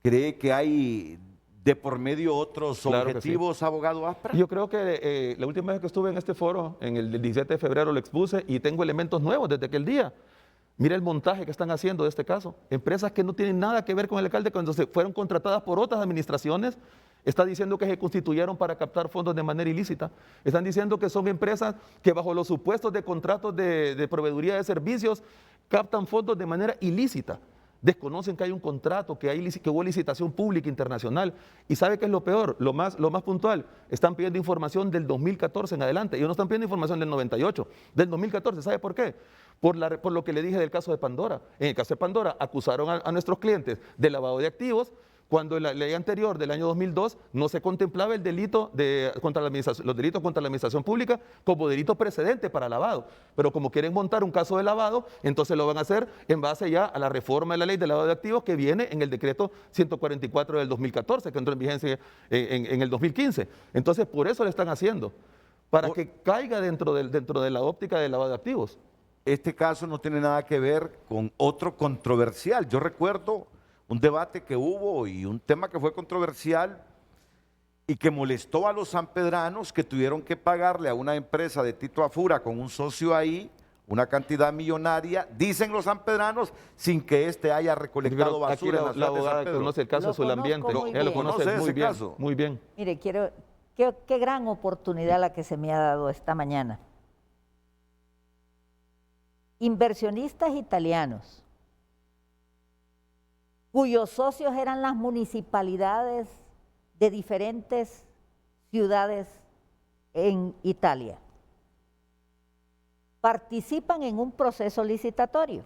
¿Cree que hay de por medio otros Claro que objetivos, sí. abogado Aspra? Yo creo que la última vez que estuve en este foro, en el 17 de febrero, lo expuse y tengo elementos nuevos desde aquel día. Mira el montaje que están haciendo de este caso. Empresas que no tienen nada que ver con el alcalde, cuando se fueron contratadas por otras administraciones, está diciendo que se constituyeron para captar fondos de manera ilícita. Están diciendo que son empresas que bajo los supuestos de contratos de proveeduría de servicios captan fondos de manera ilícita. Desconocen que hay un contrato, que hubo licitación pública internacional. ¿Y sabe qué es lo peor? Lo más puntual, están pidiendo información del 2014 en adelante. Ellos no están pidiendo información del 98, del 2014. ¿Sabe por qué? Por lo que le dije del caso de Pandora. En el caso de Pandora acusaron a nuestros clientes de lavado de activos, cuando en la ley anterior del año 2002 no se contemplaba el delito los delitos contra la administración pública como delito precedente para lavado. Pero como quieren montar un caso de lavado, entonces lo van a hacer en base ya a la reforma de la ley de lavado de activos que viene en el decreto 144 del 2014, que entró en vigencia en el 2015. Entonces por eso lo están haciendo, para que caiga dentro de la óptica del lavado de activos. Este caso no tiene nada que ver con otro controversial. Yo recuerdo un debate que hubo y un tema que fue controversial y que molestó a los sanpedranos, que tuvieron que pagarle a una empresa de Tito Afura con un socio ahí una cantidad millonaria, dicen los sanpedranos, sin que éste haya recolectado basura en la ciudad de San Pedro. Conoce el caso de Sulambiente, Ella lo conoce muy ese bien, caso. muy bien. Mire, qué gran oportunidad la que se me ha dado esta mañana. Inversionistas italianos, cuyos socios eran las municipalidades de diferentes ciudades en Italia, participan en un proceso licitatorio.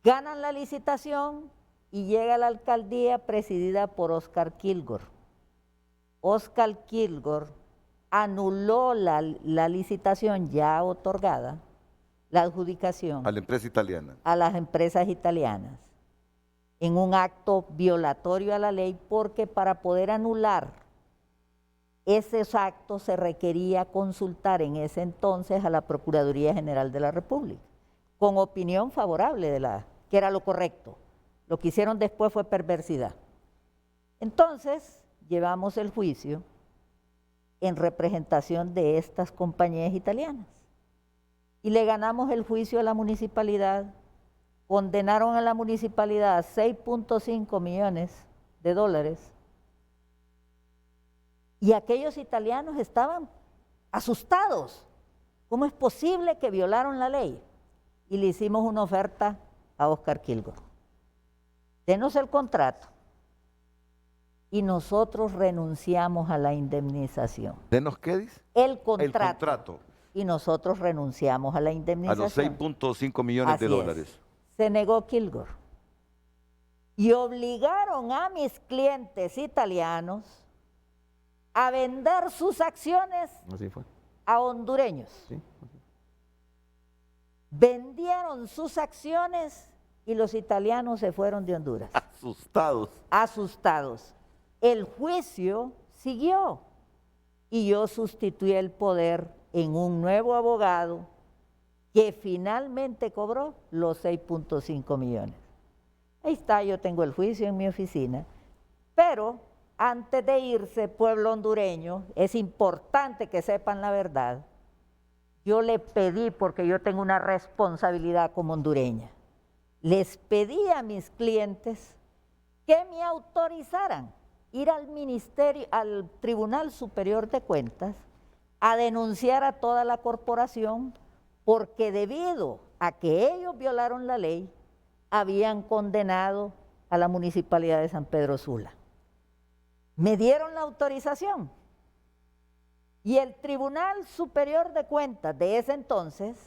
Ganan la licitación y llega la alcaldía presidida por Oscar Kilgore. Oscar Kilgore anuló la licitación ya otorgada, la adjudicación A la empresa italiana. a las empresas italianas en un acto violatorio a la ley, porque para poder anular esos actos se requería consultar en ese entonces a la Procuraduría General de la República, con opinión favorable que era lo correcto. Lo que hicieron después fue perversidad. Entonces, llevamos el juicio en representación de estas compañías italianas. Y le ganamos el juicio a la municipalidad, condenaron a la municipalidad a 6.5 millones de dólares, y aquellos italianos estaban asustados. ¿Cómo es posible que violaron la ley? Y le hicimos una oferta a Oscar Kilgore. Denos el contrato. Y nosotros renunciamos a la indemnización. ¿Denos qué dice? El contrato. El contrato. Y nosotros renunciamos a la A indemnización. los 6.5 millones de Así es. dólares. Se negó Kilgore. Y obligaron a mis clientes italianos a vender sus acciones Así fue. a hondureños. Sí. Vendieron sus acciones y los italianos se fueron de Honduras. Asustados. Asustados. El juicio siguió y yo sustituí el poder en un nuevo abogado que finalmente cobró los 6.5 millones. Ahí está, yo tengo el juicio en mi oficina, pero antes de irse, pueblo hondureño, es importante que sepan la verdad. Yo le pedí, porque yo tengo una responsabilidad como hondureña, les pedí a mis clientes que me autorizaran ir al ministerio, al Tribunal Superior de Cuentas, a denunciar a toda la corporación, porque debido a que ellos violaron la ley, habían condenado a la Municipalidad de San Pedro Sula. Me dieron la autorización y el Tribunal Superior de Cuentas de ese entonces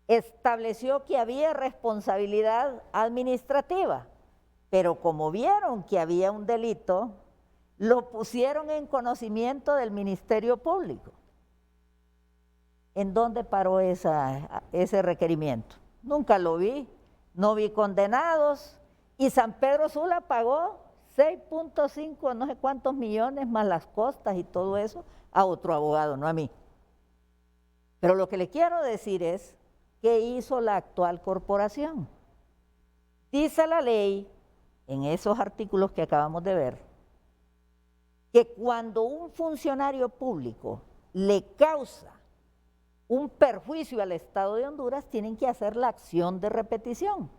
estableció que había responsabilidad administrativa, pero como vieron que había un delito, lo pusieron en conocimiento del Ministerio Público. ¿En dónde paró ese requerimiento? Nunca lo vi, no vi condenados, Y San Pedro Sula pagó 6.5, no sé cuántos millones, más las costas y todo eso, a otro abogado, no a mí. Pero lo que le quiero decir es, ¿qué hizo la actual corporación? Dice la ley, en esos artículos que acabamos de ver, que cuando un funcionario público le causa un perjuicio al Estado de Honduras, tienen que hacer la acción de repetición.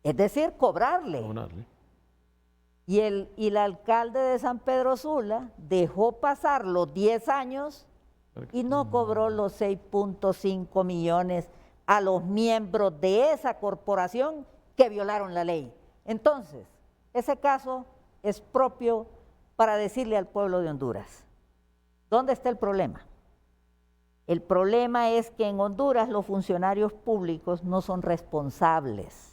Es decir, cobrarle. Y el alcalde de San Pedro Sula dejó pasar los 10 años y no cobró los 6.5 millones a los miembros de esa corporación que violaron la ley. Entonces, ese caso es propio para decirle al pueblo de Honduras, ¿dónde está el problema? El problema es que en Honduras los funcionarios públicos no son responsables.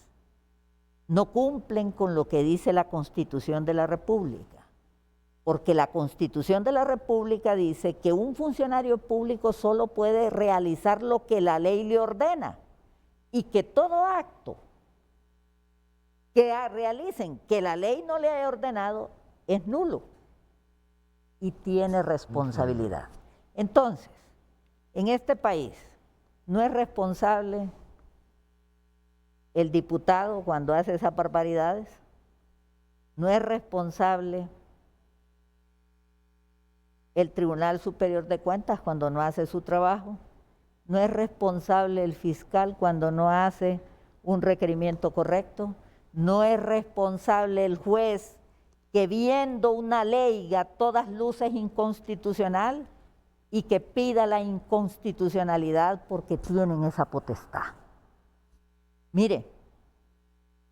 No cumplen con lo que dice la Constitución de la República, porque la Constitución de la República dice que un funcionario público solo puede realizar lo que la ley le ordena y que todo acto que realicen que la ley no le haya ordenado es nulo y tiene responsabilidad. Entonces, en este país no es responsable el diputado cuando hace esas barbaridades, no es responsable el Tribunal Superior de Cuentas cuando no hace su trabajo, no es responsable el fiscal cuando no hace un requerimiento correcto, no es responsable el juez que viendo una ley a todas luces inconstitucional y que pida la inconstitucionalidad porque tienen esa potestad. Mire,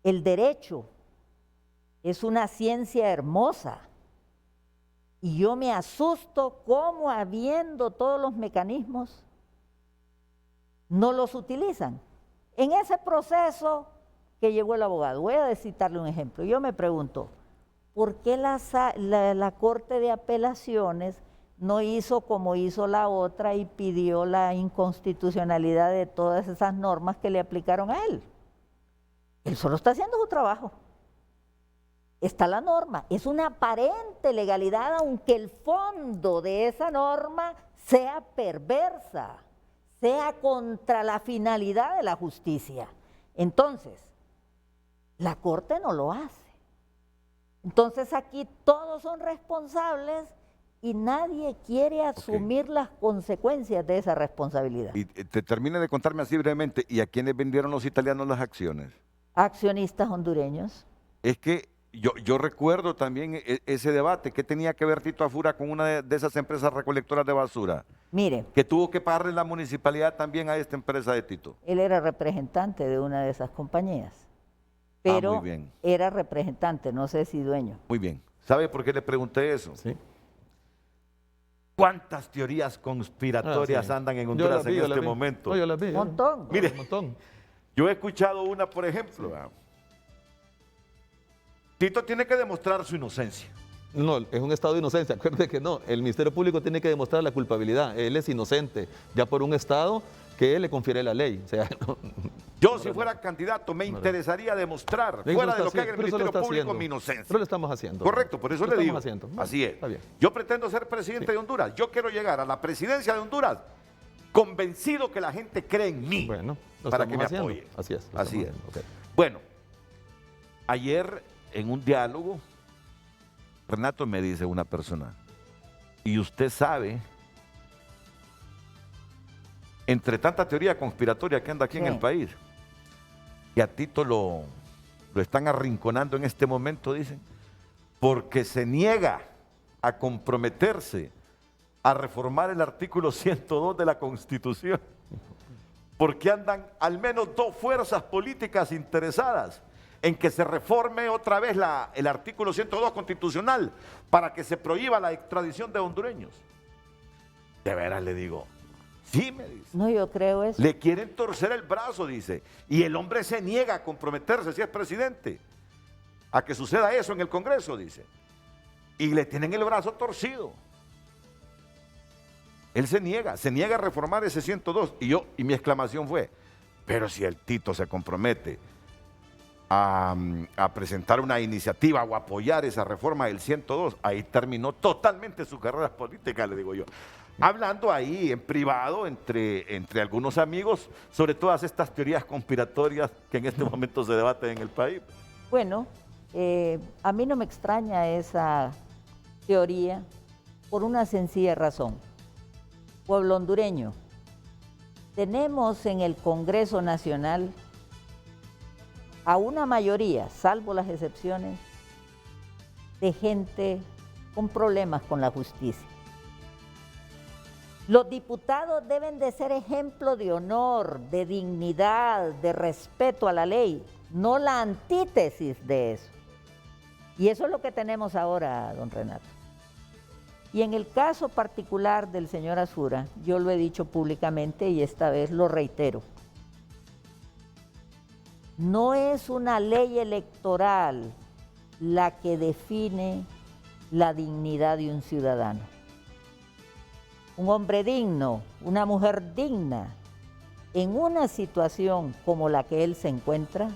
el derecho es una ciencia hermosa y yo me asusto cómo habiendo todos los mecanismos no los utilizan. En ese proceso que llevó el abogado, voy a citarle un ejemplo, yo me pregunto, ¿por qué la Corte de Apelaciones no hizo como hizo la otra y pidió la inconstitucionalidad de todas esas normas que le aplicaron a él? Él solo está haciendo su trabajo. Está la norma, es una aparente legalidad, aunque el fondo de esa norma sea perversa, sea contra la finalidad de la justicia. Entonces, la Corte no lo hace. Entonces aquí todos son responsables y nadie quiere asumir las consecuencias de esa responsabilidad. Y te termine de contarme así brevemente, ¿y a quiénes vendieron los italianos las acciones? Accionistas hondureños. Es que yo recuerdo también ese debate, ¿qué tenía que ver Tito Afura con una de esas empresas recolectoras de basura? Mire. Que tuvo que pagarle la municipalidad también a esta empresa de Tito. Él era representante de una de esas compañías, pero muy bien. Era representante, no sé si dueño. Muy bien. ¿Sabe por qué le pregunté eso? Sí. ¿Cuántas teorías conspiratorias andan en Honduras en este momento? No, yo las vi. Un montón. Mire, un montón. Yo he escuchado una, por ejemplo. Tito tiene que demostrar su inocencia. No, es un estado de inocencia, acuérdate que no. El Ministerio Público tiene que demostrar la culpabilidad. Él es inocente, ya por un estado que le confiere la ley. O sea, yo, si fuera candidato, me interesaría demostrar, fuera de lo que haga el Ministerio Público, mi inocencia. Pero lo estamos haciendo. Correcto, por eso le digo. Bueno, así es. Está bien. Yo pretendo ser presidente de Honduras. Yo quiero llegar a la presidencia de Honduras convencido que la gente cree en mí, bueno, para que me apoye. Así es. Así es. Okay. Bueno, ayer en un diálogo, Renato me dice una persona, y usted sabe, entre tanta teoría conspiratoria que anda aquí en el país, que a Tito lo están arrinconando en este momento, dicen, porque se niega a comprometerse a reformar el artículo 102 de la Constitución, porque andan al menos dos fuerzas políticas interesadas en que se reforme otra vez el artículo 102 constitucional para que se prohíba la extradición de hondureños. De veras le digo, sí, me dice. No, yo creo eso. Le quieren torcer el brazo, dice, y el hombre se niega a comprometerse, si es presidente, a que suceda eso en el Congreso, dice. Y le tienen el brazo torcido. Él se niega a reformar ese 102. Y mi exclamación fue, pero si el Tito se compromete a presentar una iniciativa o apoyar esa reforma del 102, ahí terminó totalmente su carrera política, le digo yo. Hablando ahí en privado entre algunos amigos sobre todas estas teorías conspiratorias que en este momento se debaten en el país. Bueno, a mí no me extraña esa teoría por una sencilla razón. Pueblo hondureño, tenemos en el Congreso Nacional a una mayoría, salvo las excepciones, de gente con problemas con la justicia. Los diputados deben de ser ejemplo de honor, de dignidad, de respeto a la ley, no la antítesis de eso. Y eso es lo que tenemos ahora, don Renato. Y en el caso particular del señor Azura, yo lo he dicho públicamente y esta vez lo reitero. No es una ley electoral la que define la dignidad de un ciudadano. Un hombre digno, una mujer digna, en una situación como la que él se encuentra,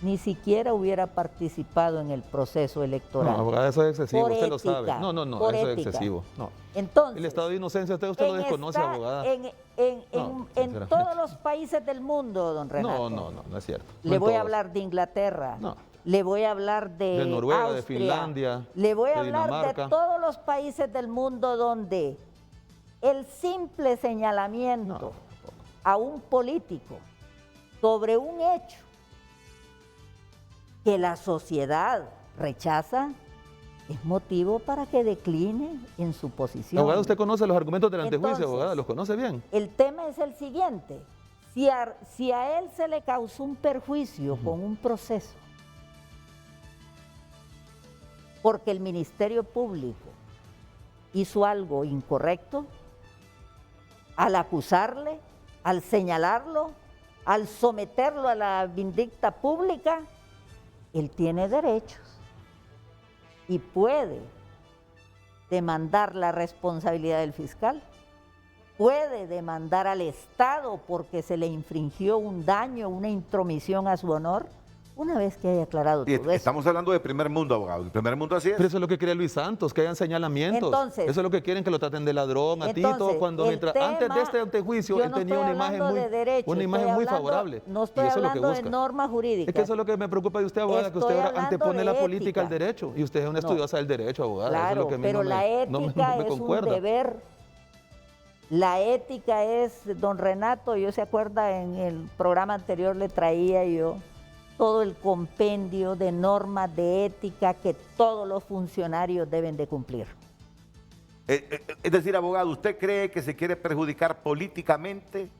ni siquiera hubiera participado en el proceso electoral. No, abogada, eso es excesivo, Por usted ética, lo sabe. No, por eso ética. es excesivo. No. Entonces, El estado de inocencia, usted lo desconoce, abogada. En todos los países del mundo, don Renato. No es cierto. No Le en voy a todos. hablar de Inglaterra. No. Le voy a hablar de Noruega, Austria, de Finlandia, le voy a de hablar Dinamarca. de todos los países del mundo donde el simple señalamiento a un político sobre un hecho que la sociedad rechaza es motivo para que decline en su posición. Abogada, ¿usted conoce los argumentos del antejuicio, Entonces, abogada? ¿Los conoce bien? El tema es el siguiente. Si a él se le causó un perjuicio con un proceso, porque el Ministerio Público hizo algo incorrecto, al acusarle, al señalarlo, al someterlo a la vindicta pública, él tiene derechos y puede demandar la responsabilidad del fiscal, puede demandar al Estado porque se le infringió un daño, una intromisión a su honor, una vez que haya aclarado todo eso. Estamos hablando de primer mundo, abogado. El primer mundo así es. Pero eso es lo que quiere Luis Santos, que hayan señalamientos. Entonces, eso es lo que quieren, que lo traten de ladrón, a Tito, cuando antes de este antejuicio él tenía una imagen muy favorable. No estoy y eso hablando es lo que de busca. normas jurídicas. Es que eso es lo que me preocupa de usted, abogada, que usted ahora antepone la política al derecho. Y usted es una estudiosa del derecho, abogada. Claro, eso es lo que a mí pero la ética es un deber. La ética es, don Renato, yo se acuerda, en el programa anterior le traía yo todo el compendio de normas de ética que todos los funcionarios deben de cumplir. Es decir, abogado, ¿usted cree que se quiere perjudicar políticamente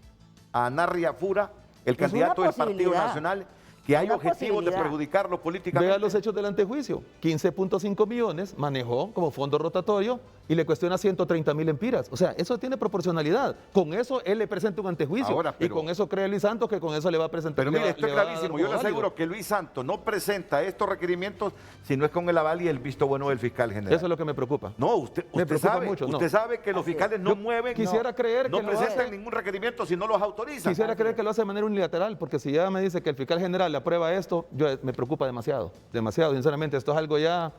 a Narri Afura, el candidato del Partido Nacional, que hay objetivos de perjudicarlo políticamente? Vea los hechos del antejuicio. 15.5 millones manejó como fondo rotatorio y le cuestiona 130.000 empiras. O sea, eso tiene proporcionalidad. Con eso él le presenta un antejuicio. Ahora, y con eso cree Luis Santos que con eso le va a presentar. Pero mire, esto es gravísimo. Yo le aseguro que Luis Santos no presenta estos requerimientos si no es con el aval y el visto bueno del fiscal general. Eso es lo que me preocupa. No, usted sabe, mucho, usted sabe que los fiscales no mueven, quisiera creer no que presentan ningún requerimiento si no los autorizan. Quisiera creer que lo hace de manera unilateral, porque si ya me dice que el fiscal general le aprueba esto, me preocupa demasiado, sinceramente. Esto es algo ya...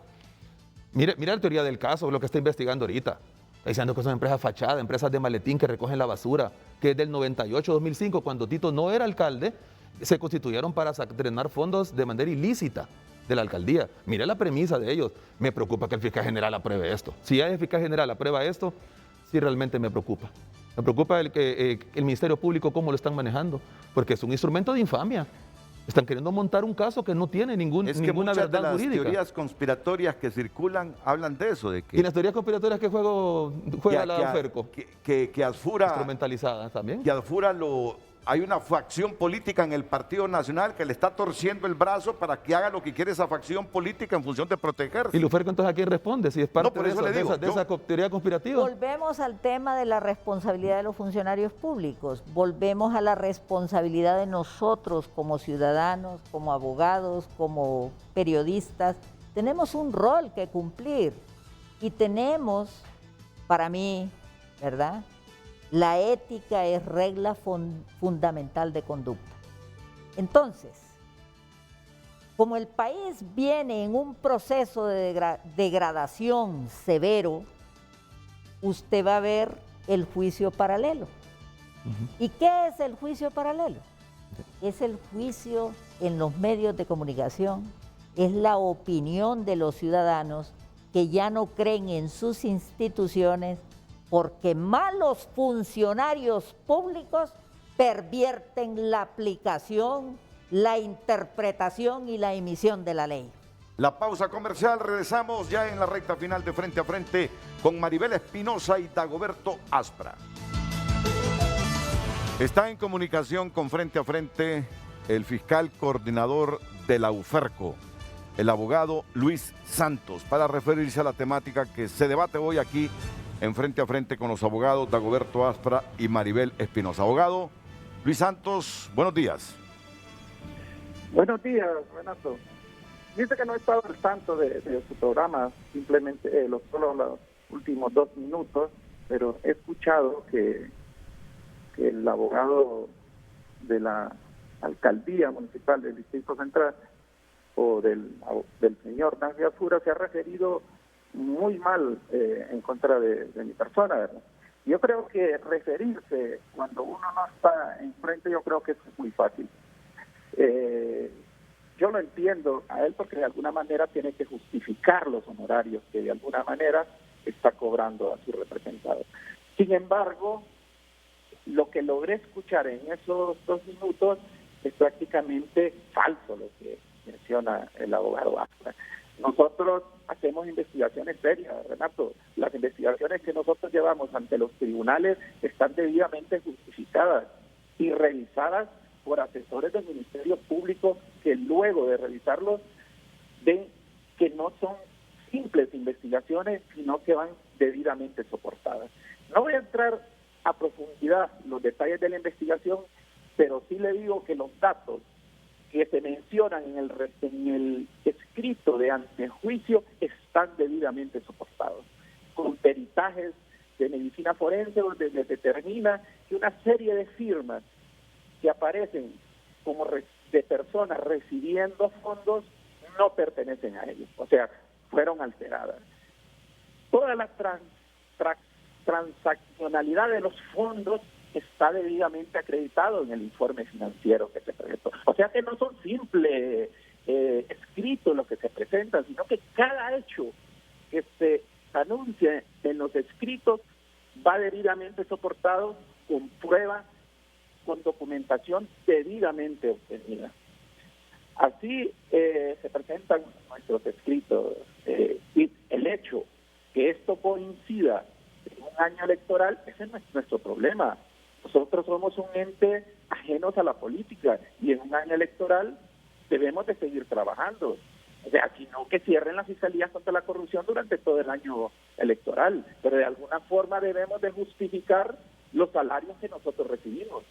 Mira la teoría del caso, lo que está investigando ahorita. Está diciendo que son empresas fachadas, empresas de maletín que recogen la basura, que es del 98-2005, cuando Tito no era alcalde, se constituyeron para drenar fondos de manera ilícita de la alcaldía. Mire la premisa de ellos. Me preocupa que el fiscal general apruebe esto. Si ya el fiscal general aprueba esto, sí realmente me preocupa. Me preocupa el Ministerio Público cómo lo están manejando, porque es un instrumento de infamia. Están queriendo montar un caso que no tiene ninguna verdad jurídica. Las teorías conspiratorias que circulan hablan de eso. De que, y las teorías conspiratorias que juega la Ferco. Que Azfura... Instrumentalizadas también. Que Azfura hay una facción política en el Partido Nacional que le está torciendo el brazo para que haga lo que quiere esa facción política en función de protegerse. ¿Y Luferco entonces a quién responde? Si es parte de esa teoría conspirativa. Volvemos al tema de la responsabilidad de los funcionarios públicos. Volvemos a la responsabilidad de nosotros como ciudadanos, como abogados, como periodistas. Tenemos un rol que cumplir y tenemos, para mí, ¿verdad?, la ética es regla fundamental de conducta. Entonces, Como el país viene en un proceso de degradación severo, usted va a ver el juicio paralelo. ¿Y qué es el juicio paralelo? Es el juicio en los medios de comunicación, es la opinión de los ciudadanos que ya no creen en sus instituciones porque malos funcionarios públicos pervierten la aplicación, la interpretación y la emisión de la ley. La pausa comercial, regresamos ya en la recta final de Frente a Frente con Maribel Espinosa y Dagoberto Aspra. Está en comunicación con Frente a Frente el fiscal coordinador de la UFERCO, el abogado Luis Santos, para referirse a la temática que se debate hoy aquí en Frente a Frente con los abogados Dagoberto Aspra y Maribel Espinosa. Abogado Luis Santos, buenos días. Buenos días, Renato. Dice que no he estado al tanto de su programa, simplemente solo los últimos 2 minutos, pero he escuchado que el abogado de la alcaldía municipal del Distrito Central o del señor Nahri Asfura se ha referido muy mal en contra de mi persona, ¿verdad? Yo creo que referirse cuando uno no está enfrente, yo creo que es muy fácil. Yo lo entiendo a él porque de alguna manera tiene que justificar los honorarios que de alguna manera está cobrando a su representado. Sin embargo, lo que logré escuchar en esos 2 minutos es prácticamente falso lo que menciona el abogado Aspra. Nosotros hacemos investigaciones serias, Renato. Las investigaciones que nosotros llevamos ante los tribunales están debidamente justificadas y revisadas por asesores del Ministerio Público que luego de revisarlos ven que no son simples investigaciones, sino que van debidamente soportadas. No voy a entrar a profundidad en los detalles de la investigación, pero sí le digo que los datos que se mencionan en el escrito de antejuicio están debidamente soportados, con peritajes de medicina forense donde se determina que una serie de firmas que aparecen como de personas recibiendo fondos no pertenecen a ellos, o sea, fueron alteradas. Toda la transaccionalidad de los fondos está debidamente acreditado en el informe financiero que se presentó. O sea que no son simples escritos los que se presentan, sino que cada hecho que se anuncia en los escritos va debidamente soportado con pruebas, con documentación debidamente obtenida. Así se presentan nuestros escritos y el hecho que esto coincida en un año electoral, ese no es nuestro problema. Nosotros somos un ente ajenos a la política y en un año electoral debemos de seguir trabajando. O sea, sino que cierren las fiscalías contra la corrupción durante todo el año electoral, pero de alguna forma debemos de justificar los salarios que nosotros recibimos.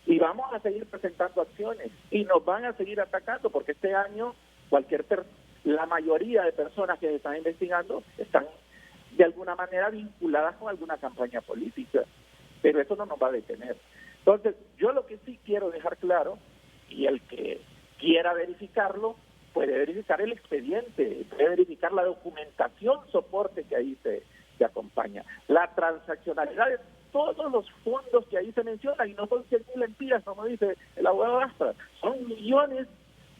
Y vamos a seguir presentando acciones y nos van a seguir atacando porque este año la mayoría de personas que están investigando están de alguna manera vinculadas con alguna campaña política, pero eso no nos va a detener. Entonces, yo lo que sí quiero dejar claro, y el que quiera verificarlo, puede verificar el expediente, puede verificar la documentación, soporte que ahí se acompaña, la transaccionalidad de todos los fondos que ahí se mencionan, y no son 100.000 lempiras, como dice el abogado Aspra, son millones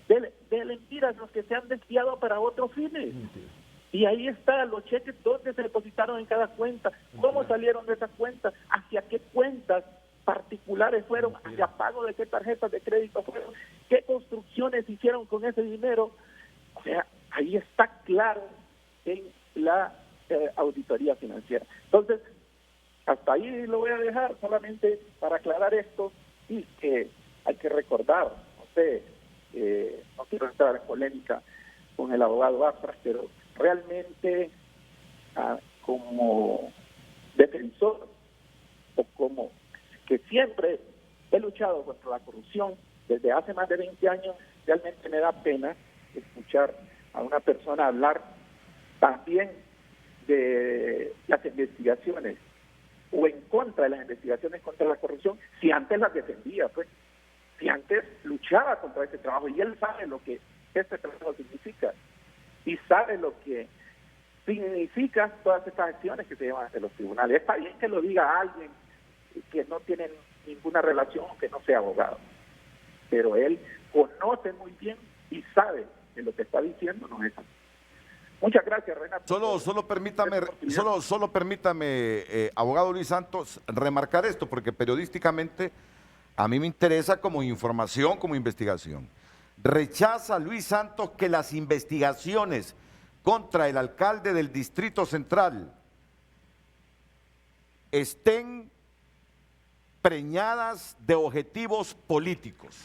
de lempiras los que se han desviado para otros fines. Y ahí están los cheques, dónde se depositaron en cada cuenta, cómo salieron de esas cuentas, hacia qué cuentas particulares fueron, hacia pago de qué tarjetas de crédito fueron, qué construcciones hicieron con ese dinero. O sea, ahí está claro en la auditoría financiera. Entonces, hasta ahí lo voy a dejar solamente para aclarar esto y que hay que recordar, no quiero entrar en polémica con el abogado Aspra, pero realmente como defensor o como que siempre he luchado contra la corrupción desde hace más de 20 años, realmente me da pena escuchar a una persona hablar también de las investigaciones o en contra de las investigaciones contra la corrupción, si antes las defendía, pues, si antes luchaba contra ese trabajo, y él sabe lo que este trabajo significa y sabe lo que significa todas estas acciones que se llevan ante los tribunales. Está bien que lo diga alguien que no tiene ninguna relación, que no sea abogado, pero él conoce muy bien y sabe que lo que está diciendo no es así. Muchas gracias, Renato. Solo permítame, abogado Luis Santos, remarcar esto, porque periodísticamente a mí me interesa como información, como investigación. Rechaza Luis Santos que las investigaciones contra el alcalde del Distrito Central estén preñadas de objetivos políticos.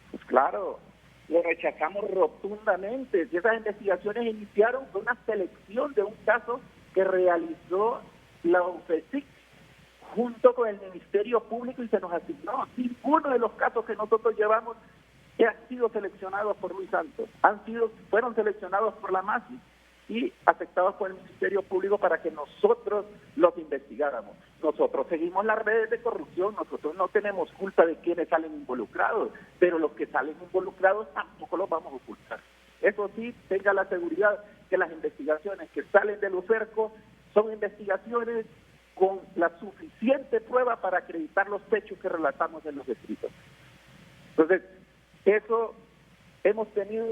Pues claro, lo rechazamos rotundamente. Si esas investigaciones iniciaron con una selección de un caso que realizó la UFESIC junto con el Ministerio Público y se nos asignó. Ninguno de los casos que nosotros llevamos han sido seleccionados por Luis Santos, fueron seleccionados por la MASI y aceptados por el Ministerio Público para que nosotros los investigáramos. Nosotros seguimos las redes de corrupción, nosotros no tenemos culpa de quienes salen involucrados, pero los que salen involucrados tampoco los vamos a ocultar. Eso sí, tenga la seguridad que las investigaciones que salen del UFERCO son investigaciones con la suficiente prueba para acreditar los hechos que relatamos en los escritos. Entonces, eso hemos tenido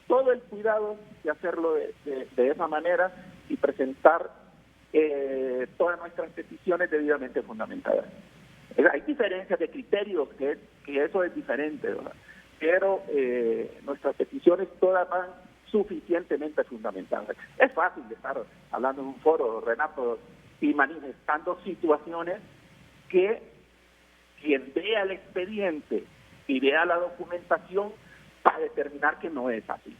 todo el cuidado de hacerlo de esa manera y presentar todas nuestras peticiones debidamente fundamentadas. Hay diferencias de criterios, que eso es diferente, ¿verdad? Pero nuestras peticiones todas van suficientemente fundamentadas. Es fácil de estar hablando en un foro, Renato, y manifestando situaciones que quien vea el expediente y vea la documentación para determinar que no es así.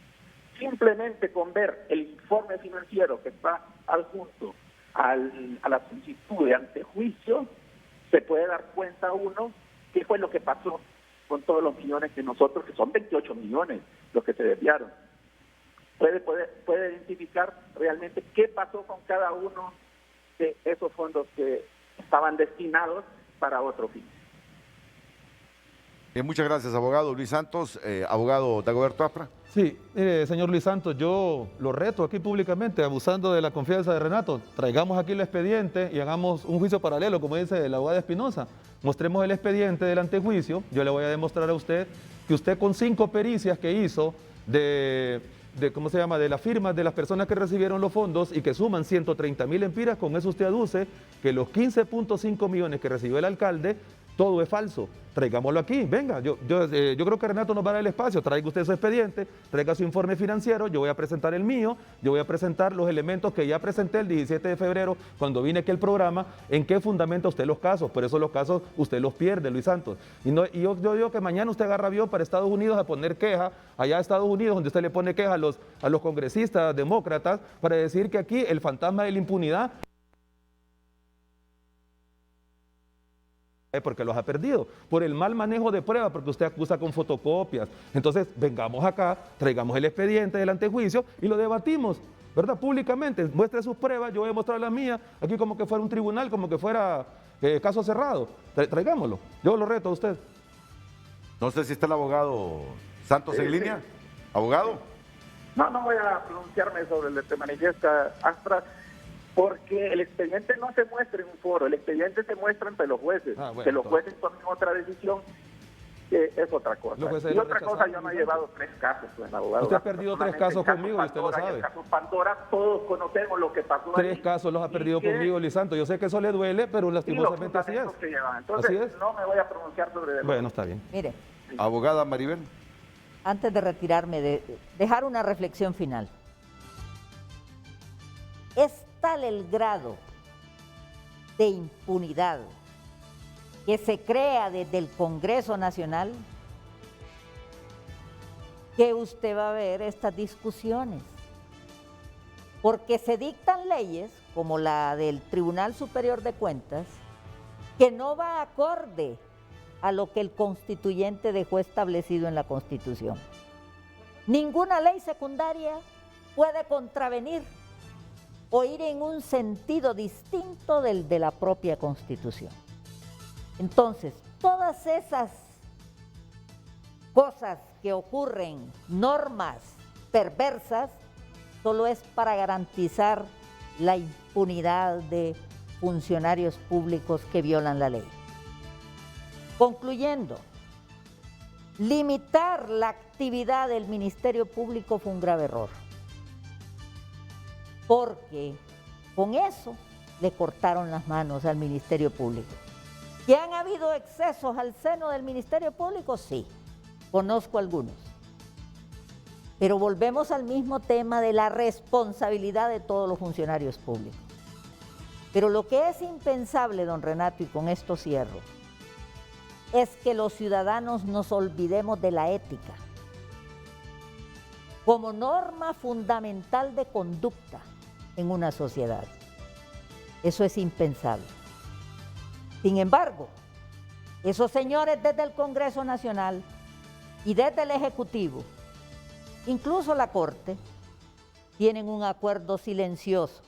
Simplemente con ver el informe financiero que está adjunto a la solicitud de antejuicio, se puede dar cuenta uno qué fue lo que pasó con todos los millones que nosotros, que son 28 millones los que se desviaron. Puede identificar realmente qué pasó con cada uno de esos fondos que estaban destinados para otro fin. Muchas gracias, abogado Luis Santos. Abogado Dagoberto Afra. Sí, señor Luis Santos, yo lo reto aquí públicamente, abusando de la confianza de Renato. Traigamos aquí el expediente y hagamos un juicio paralelo, como dice la abogada Espinosa. Mostremos el expediente del antejuicio. Yo le voy a demostrar a usted que usted con 5 pericias que hizo de las firmas de las personas que recibieron los fondos y que suman 130.000 empiras, con eso usted aduce que los 15.5 millones que recibió el alcalde, todo es falso. Traigámoslo aquí, venga, yo creo que Renato nos va a dar el espacio, traiga usted su expediente, traiga su informe financiero, yo voy a presentar el mío, yo voy a presentar los elementos que ya presenté el 17 de febrero cuando vine aquí al programa, en qué fundamenta usted los casos, por eso los casos usted los pierde, Luis Santos. Y yo digo que mañana usted agarra avión para Estados Unidos a poner queja, allá a Estados Unidos, donde usted le pone queja a los congresistas demócratas, para decir que aquí el fantasma de la impunidad porque los ha perdido, por el mal manejo de pruebas, porque usted acusa con fotocopias. Entonces, vengamos acá, traigamos el expediente del antejuicio y lo debatimos, ¿verdad? Públicamente, muestre sus pruebas, yo voy a mostrar las mías, aquí como que fuera un tribunal, como que fuera caso cerrado. Traigámoslo, yo lo reto a usted. No sé si está el abogado Santos en línea. ¿Abogado? No voy a pronunciarme sobre el que manifiesta Astra, porque el expediente no se muestra en un foro, el expediente se muestra ante los jueces. Que los jueces tomen otra decisión, es otra cosa. Y otra cosa, yo no he llevado 3 casos, pues, abogado. Usted ha perdido 3 casos conmigo y usted lo sabe. En el caso Pandora, todos conocemos lo que pasó. 3 casos los ha perdido conmigo, Luis Santos. Yo sé que eso le duele, pero lastimosamente así es. Entonces, así es. No me voy a pronunciar sobre eso. Bueno, está bien. Mire, Abogada Maribel. antes de retirarme, dejar una reflexión final. Es tal el grado de impunidad que se crea desde el Congreso Nacional que usted va a ver estas discusiones, porque se dictan leyes como la del Tribunal Superior de Cuentas que no va acorde a lo que el constituyente dejó establecido en la Constitución. Ninguna ley secundaria puede contravenir o ir en un sentido distinto del de la propia Constitución. Entonces, todas esas cosas que ocurren, normas perversas, solo es para garantizar la impunidad de funcionarios públicos que violan la ley. Concluyendo, limitar la actividad del Ministerio Público fue un grave error, porque con eso le cortaron las manos al Ministerio Público. ¿Que han habido excesos al seno del Ministerio Público? Sí, conozco algunos. Pero volvemos al mismo tema de la responsabilidad de todos los funcionarios públicos. Pero lo que es impensable, don Renato, y con esto cierro, es que los ciudadanos nos olvidemos de la ética como norma fundamental de conducta en una sociedad. Eso es impensable. Sin embargo, esos señores desde el Congreso Nacional y desde el Ejecutivo, incluso la Corte, tienen un acuerdo silencioso.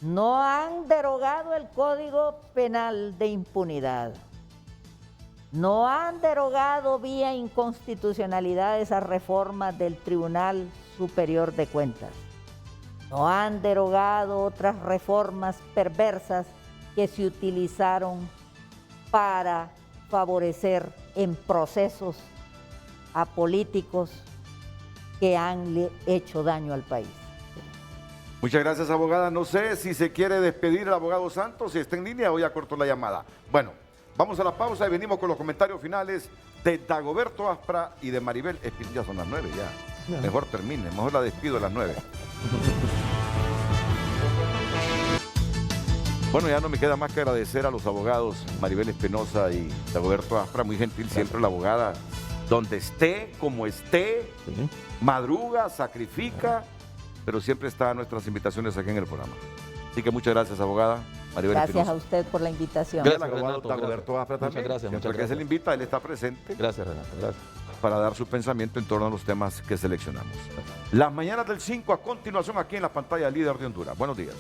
No han derogado el Código Penal de impunidad. No han derogado vía inconstitucionalidad esas reformas del Tribunal Superior de Cuentas. No han derogado otras reformas perversas que se utilizaron para favorecer en procesos a políticos que han hecho daño al país. Muchas gracias, abogada. No sé si se quiere despedir el abogado Santos, si está en línea o ya cortó la llamada. Bueno, vamos a la pausa y venimos con los comentarios finales de Dagoberto Aspra y de Maribel Espinosa. Ya son las 9 ya. Mejor termine, mejor la despido a las 9. Bueno, ya no me queda más que agradecer a los abogados Maribel Espinosa y Dagoberto Aspra, muy gentil siempre la abogada, donde esté, como esté, madruga, sacrifica, pero siempre está a nuestras invitaciones aquí en el programa. Así que muchas gracias, abogada Maribel Gracias Espinosa. a usted por la invitación. Gracias, al abogado Dagoberto Aspra también. Muchas gracias. Siempre que se le invita, él está presente. Gracias, Renato. Gracias. Para dar su pensamiento en torno a los temas que seleccionamos. Las mañanas del 5 a continuación aquí en la pantalla Líder de Honduras. Buenos días.